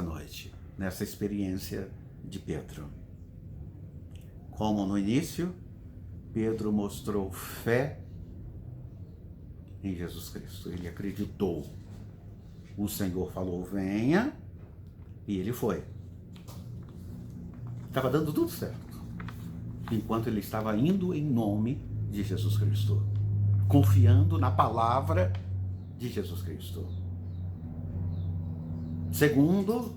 noite, nessa experiência de Pedro. Como no início, Pedro mostrou fé em Jesus Cristo. Ele acreditou. O Senhor falou: venha, e ele foi. Estava dando tudo certo, enquanto ele estava indo em nome de Jesus Cristo, confiando na palavra de Jesus Cristo. Segundo,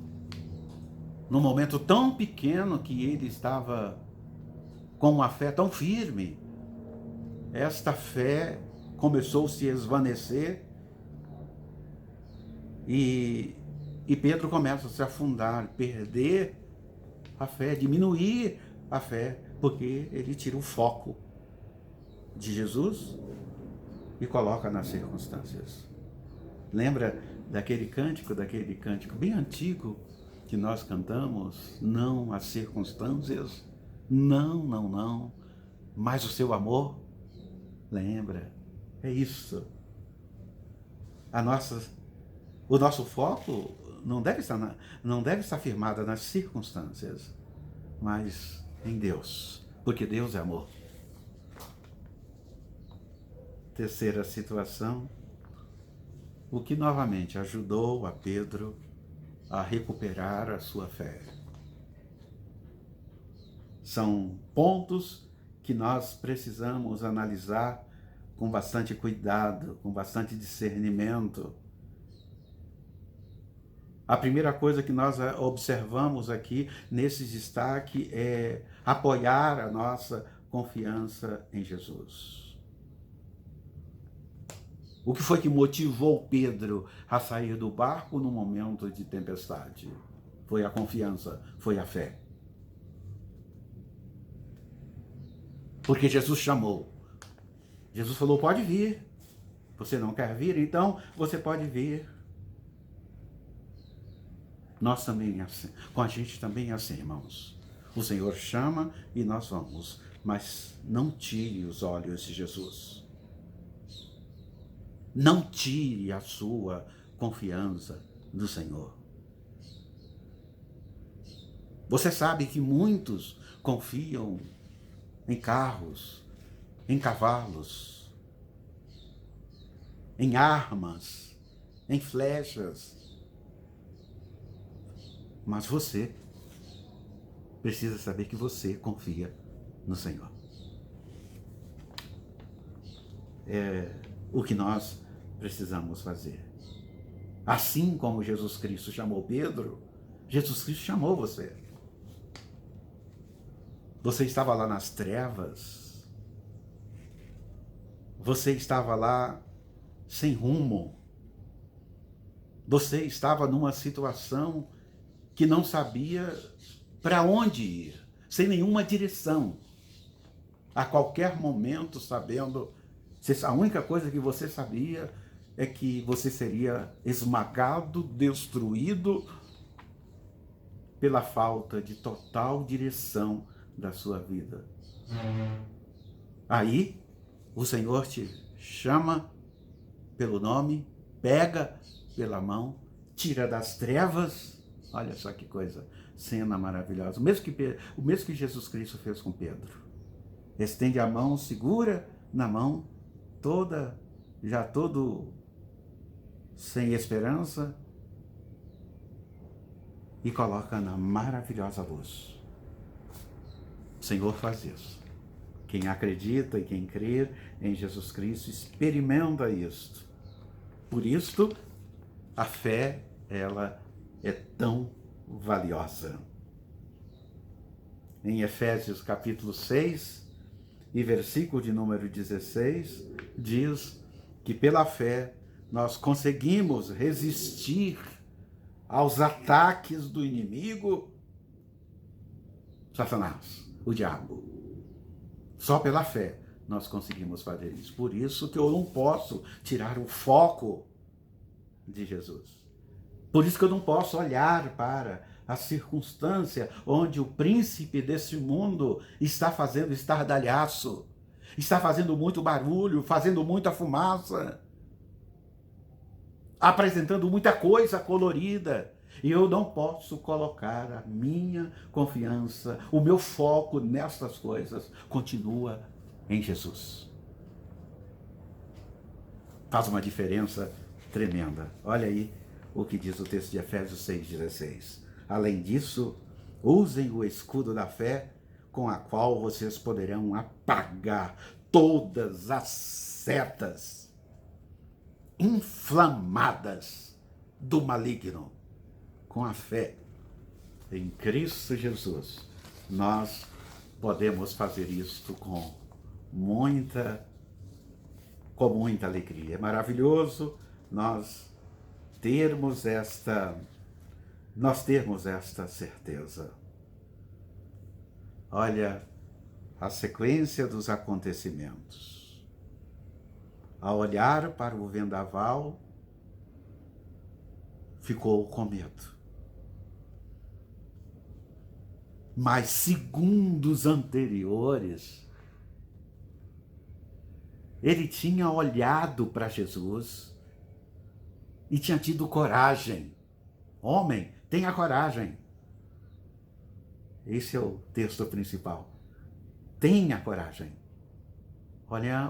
no momento tão pequeno que ele estava com uma fé tão firme, esta fé começou a se esvanecer e Pedro começa a se afundar, perder a fé, diminuir a fé, porque ele tira o foco de Jesus e coloca nas circunstâncias. Lembra daquele cântico bem antigo que nós cantamos? Não as circunstâncias, não, mas o seu amor. Lembra? É isso. O nosso foco não deve estar firmado nas circunstâncias, mas em Deus, porque Deus é amor. Terceira situação, o que novamente ajudou a Pedro a recuperar a sua fé. São pontos que nós precisamos analisar com bastante cuidado, com bastante discernimento. A primeira coisa que nós observamos aqui nesse destaque é apoiar a nossa confiança em Jesus. O que foi que motivou Pedro a sair do barco no momento de tempestade? Foi a confiança, foi a fé. Porque Jesus chamou. Jesus falou: pode vir. Você não quer vir? Então você pode vir. Nós também assim, com a gente também é assim, irmãos. O Senhor chama e nós vamos, mas não tire os olhos de Jesus. Não tire a sua confiança do Senhor. Você sabe que muitos confiam em carros, em cavalos, em armas, em flechas. Mas você precisa saber que você confia no Senhor. É o que nós precisamos fazer. Assim como Jesus Cristo chamou Pedro, Jesus Cristo chamou você. Você estava lá nas trevas. Você estava lá sem rumo. Você estava numa situação que não sabia para onde ir, sem nenhuma direção. A qualquer momento, sabendo, a única coisa que você sabia é que você seria esmagado, destruído pela falta de total direção da sua vida. Aí, o Senhor te chama pelo nome, pega pela mão, tira das trevas. Olha só que coisa, cena maravilhosa. O mesmo que Jesus Cristo fez com Pedro. Estende a mão, segura na mão, já todo sem esperança, e coloca na maravilhosa luz. O Senhor faz isso. Quem acredita e quem crê em Jesus Cristo experimenta isto. Por isto, a fé, ela é tão valiosa. Em Efésios capítulo 6 e versículo de número 16, diz que pela fé nós conseguimos resistir aos ataques do inimigo, Satanás, o diabo. Só pela fé nós conseguimos fazer isso. Por isso que eu não posso tirar o foco de Jesus. Por isso que eu não posso olhar para a circunstância onde o príncipe desse mundo está fazendo estardalhaço, está fazendo muito barulho, fazendo muita fumaça, apresentando muita coisa colorida. E eu não posso colocar a minha confiança, o meu foco nessas coisas continua em Jesus. Faz uma diferença tremenda. Olha aí o que diz o texto de Efésios 6,16. Além disso, usem o escudo da fé, com a qual vocês poderão apagar todas as setas inflamadas do maligno. Com a fé em Cristo Jesus, nós podemos fazer isto com muita alegria. É maravilhoso nós termos esta certeza. Olha a sequência dos acontecimentos. Ao olhar para o vendaval, ficou com medo. Mas segundos anteriores, ele tinha olhado para Jesus e tinha tido coragem. Homem, tenha coragem. Esse é o texto principal. Tenha coragem.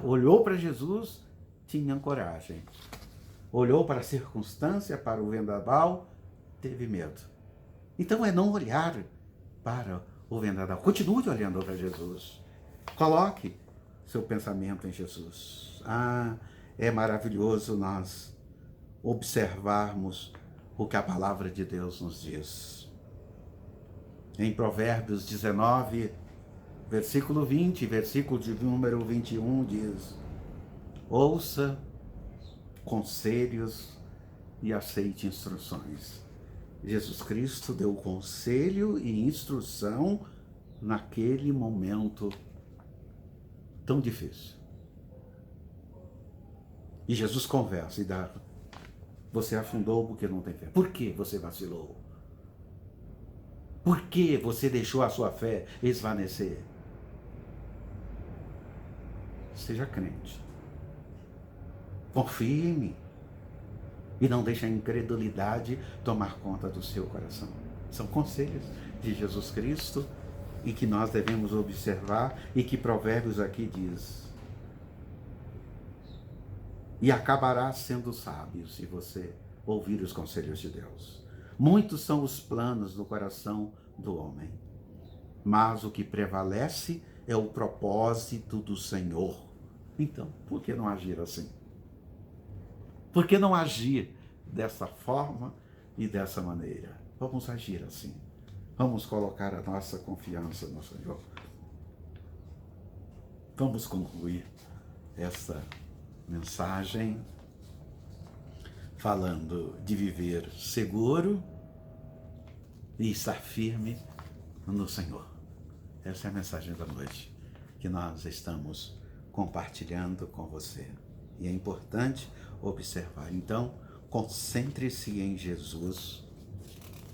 Olhou para Jesus, tinha coragem. Olhou para a circunstância, para o vendaval, teve medo. Então é não olhar para o vendaval. Continue olhando para Jesus. Coloque seu pensamento em Jesus. É maravilhoso nós observarmos o que a palavra de Deus nos diz. Em Provérbios 19, versículo 20, versículo de número 21, diz: ouça conselhos e aceite instruções. Jesus Cristo deu conselho e instrução naquele momento tão difícil. E Jesus conversa e dá: você afundou porque não tem fé. Por que você vacilou? Por que você deixou a sua fé esvanecer? Seja crente. Confie em mim. E não deixe a incredulidade tomar conta do seu coração. São conselhos de Jesus Cristo e que nós devemos observar e que Provérbios aqui diz. e acabará sendo sábio se você ouvir os conselhos de Deus. Muitos são os planos do coração do homem, mas o que prevalece é o propósito do Senhor. Então, por que não agir assim? Por que não agir dessa forma e dessa maneira? Vamos agir assim. Vamos colocar a nossa confiança no Senhor. Vamos concluir essa mensagem falando de viver seguro e estar firme no Senhor. Essa é a mensagem da noite que nós estamos compartilhando com você. E é importante observar. Então, concentre-se em Jesus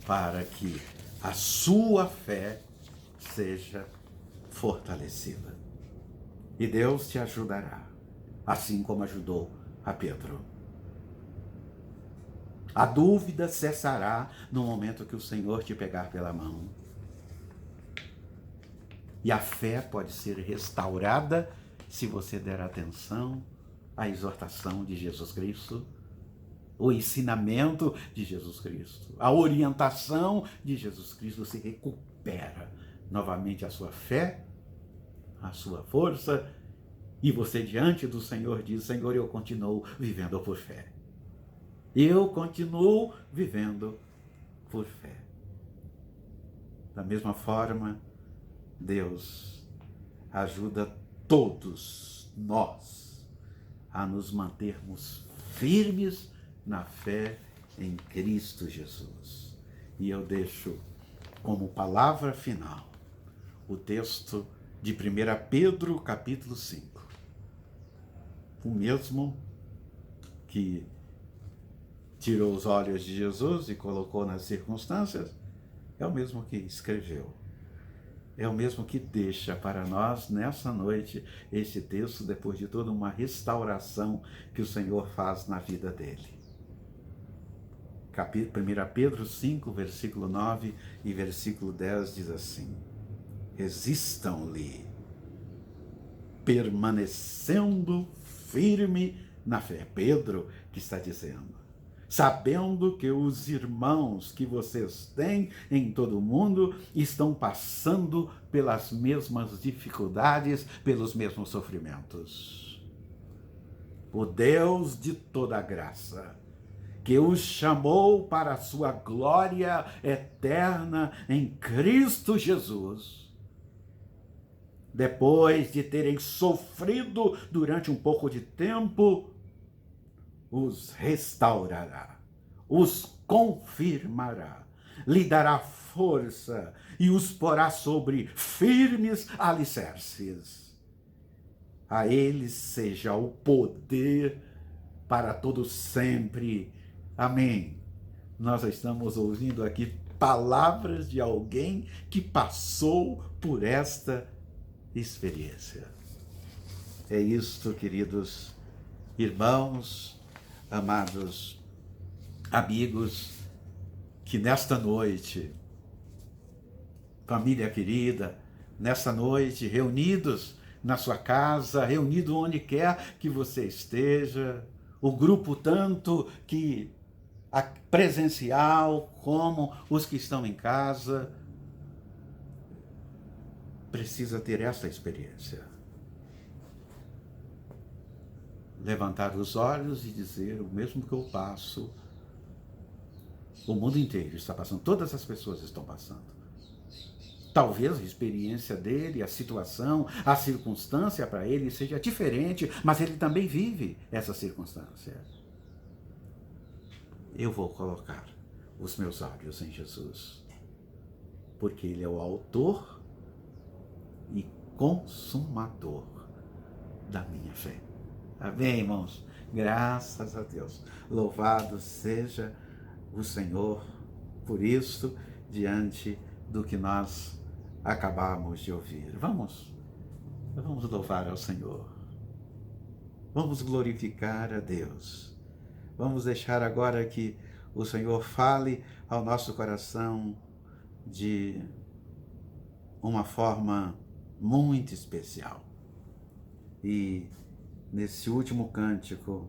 para que a sua fé seja fortalecida. E Deus te ajudará, assim como ajudou a Pedro. A dúvida cessará no momento que o Senhor te pegar pela mão. E a fé pode ser restaurada se você der atenção à exortação de Jesus Cristo, o ensinamento de Jesus Cristo, a orientação de Jesus Cristo. Você recupera novamente a sua fé, a sua força, e você diante do Senhor diz: Senhor, eu continuo vivendo por fé. Eu continuo vivendo por fé. Da mesma forma, Deus ajuda todos nós a nos mantermos firmes na fé em Cristo Jesus. E eu deixo como palavra final o texto de 1 Pedro, capítulo 5. O mesmo que tirou os olhos de Jesus e colocou nas circunstâncias, é o mesmo que escreveu. É o mesmo que deixa para nós, nessa noite, esse texto, depois de toda uma restauração que o Senhor faz na vida dele. 1 Pedro 5, versículo 9 e versículo 10 diz assim: resistam-lhe, permanecendo firme na fé. Pedro que está dizendo, sabendo que os irmãos que vocês têm em todo o mundo estão passando pelas mesmas dificuldades, pelos mesmos sofrimentos. O Deus de toda graça, que os chamou para a sua glória eterna em Cristo Jesus, depois de terem sofrido durante um pouco de tempo, os restaurará, os confirmará, lhe dará força e os porá sobre firmes alicerces. A eles seja o poder para todo sempre. Amém. Nós estamos ouvindo aqui palavras de alguém que passou por esta experiência. É isto, queridos irmãos, amados amigos, que nesta noite, família querida, nessa noite, reunidos na sua casa, reunido onde quer que você esteja, o grupo tanto que presencial como os que estão em casa, precisa ter essa experiência. Levantar os olhos e dizer: o mesmo que eu passo, o mundo inteiro está passando, todas as pessoas estão passando. Talvez a experiência dele, a situação, a circunstância para ele seja diferente, mas ele também vive essa circunstância. Eu vou colocar os meus olhos em Jesus, porque ele é o autor e consumador da minha fé. Amém, irmãos? Graças a Deus. Louvado seja o Senhor por isso, diante do que nós acabamos de ouvir. Vamos louvar ao Senhor. Vamos glorificar a Deus. Vamos deixar agora que o Senhor fale ao nosso coração de uma forma muito especial. E nesse último cântico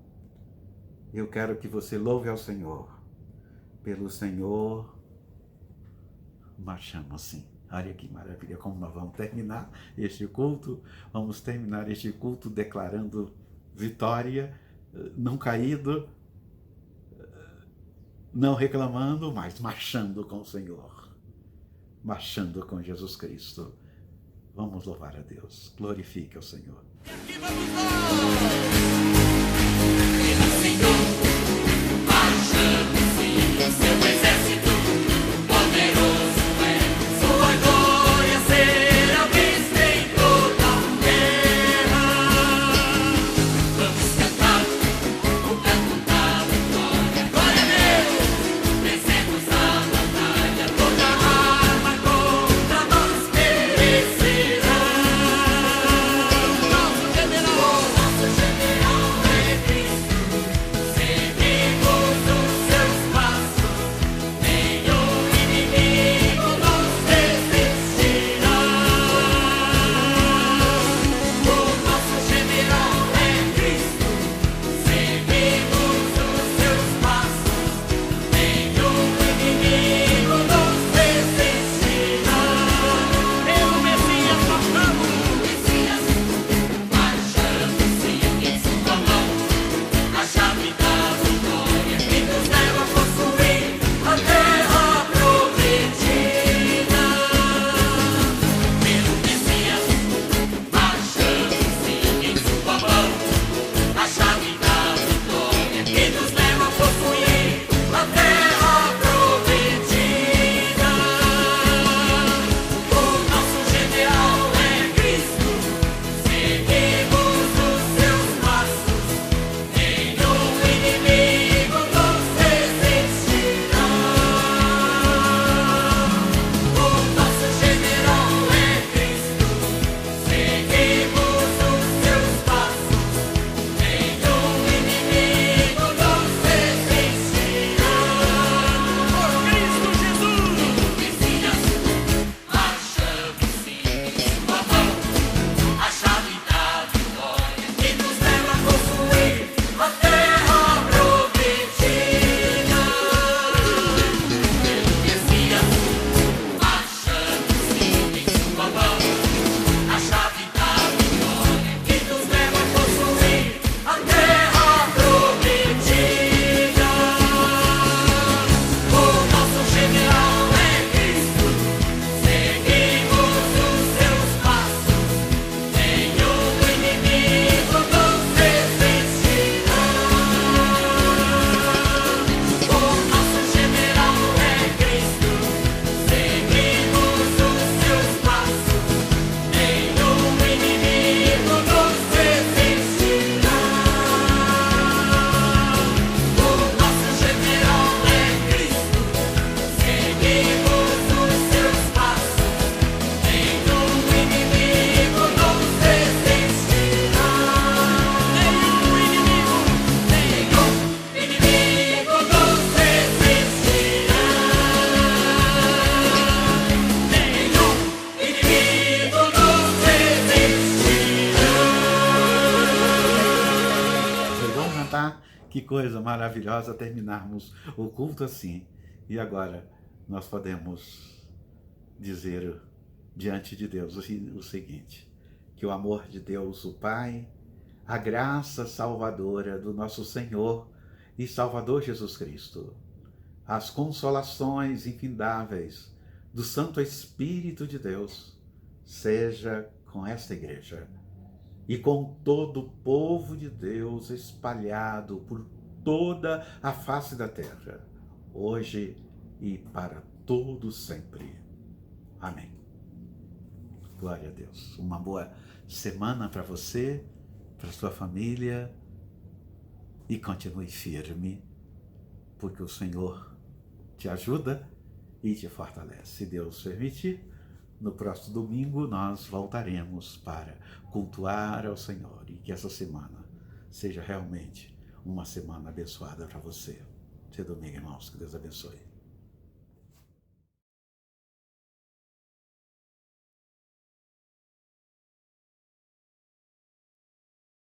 Eu quero que você louve ao Senhor. Pelo Senhor, marchamos sim. Olha que maravilha, como nós vamos terminar este culto. Vamos terminar este culto declarando vitória, não caído, não reclamando, mas marchando com o Senhor. Marchando com Jesus Cristo. Vamos louvar a Deus. Glorifique ao Senhor. Aqui vamos Senhor, marchando sim, seu exército poderoso é, sua glória será vista em toda a terra. Vamos cantar o canto da vitória, glória a Deus, vencemos a batalha, toda arma contra nós perecerá. Nosso general é Cristo. Seguimos os seus passos, nenhum inimigo nos resistirá. O nosso general é Cristo. Seguimos os seus passos, nenhum inimigo nos resistirá. Pelo Messias marchamos, Messias marchamos, sim, em sua mão a chave da vitória que nos leva a possuir a terra prometida. Pelo Messias marchamos, sim, em sua mão a chave da vitória que nos leva a possuir a terra prometida. O nosso general é Cristo. Seguimos os seus passos, nenhum inimigo nos resistirá. O nosso general é Cristo. Seguimos os seus passos, nenhum inimigo nos resistirá. Por Cristo Jesus, Messias, marchamos sim, em sua mão a chave da vitória que nos leva a possuir a terra prometida. Pelo Messias marchamos sim, em sua mão a chave da vitória que nos leva a possuir a terra prometida. O nosso general é Cristo. Seguimos os seus passos, nenhum inimigo nos resistirá. O nosso general é Cristo. Seguimos os seus passos, nenhum inimigo nos resistirá. O nosso general é Cristo. Seguimos os seus passos, nenhum inimigo nos resistirá. Nenhum inimigo nos resistirá. Nenhum inimigo nos resistirá. Foi bom cantar? Que coisa maravilhosa terminarmos o culto assim. E agora nós podemos dizer diante de Deus o seguinte: que o amor de Deus, o Pai, a graça salvadora do nosso Senhor e Salvador Jesus Cristo, as consolações infindáveis do Santo Espírito de Deus, seja com esta igreja e com todo o povo de Deus espalhado por toda a face da terra, hoje e para todo sempre. Amém. Glória a Deus. Uma boa semana para você, para sua família, e continue firme, porque o Senhor te ajuda e te fortalece. Se Deus permitir, no próximo domingo nós voltaremos para cultuar ao Senhor, e que essa semana seja realmente uma semana abençoada para você. Até domingo, irmãos. Que Deus abençoe.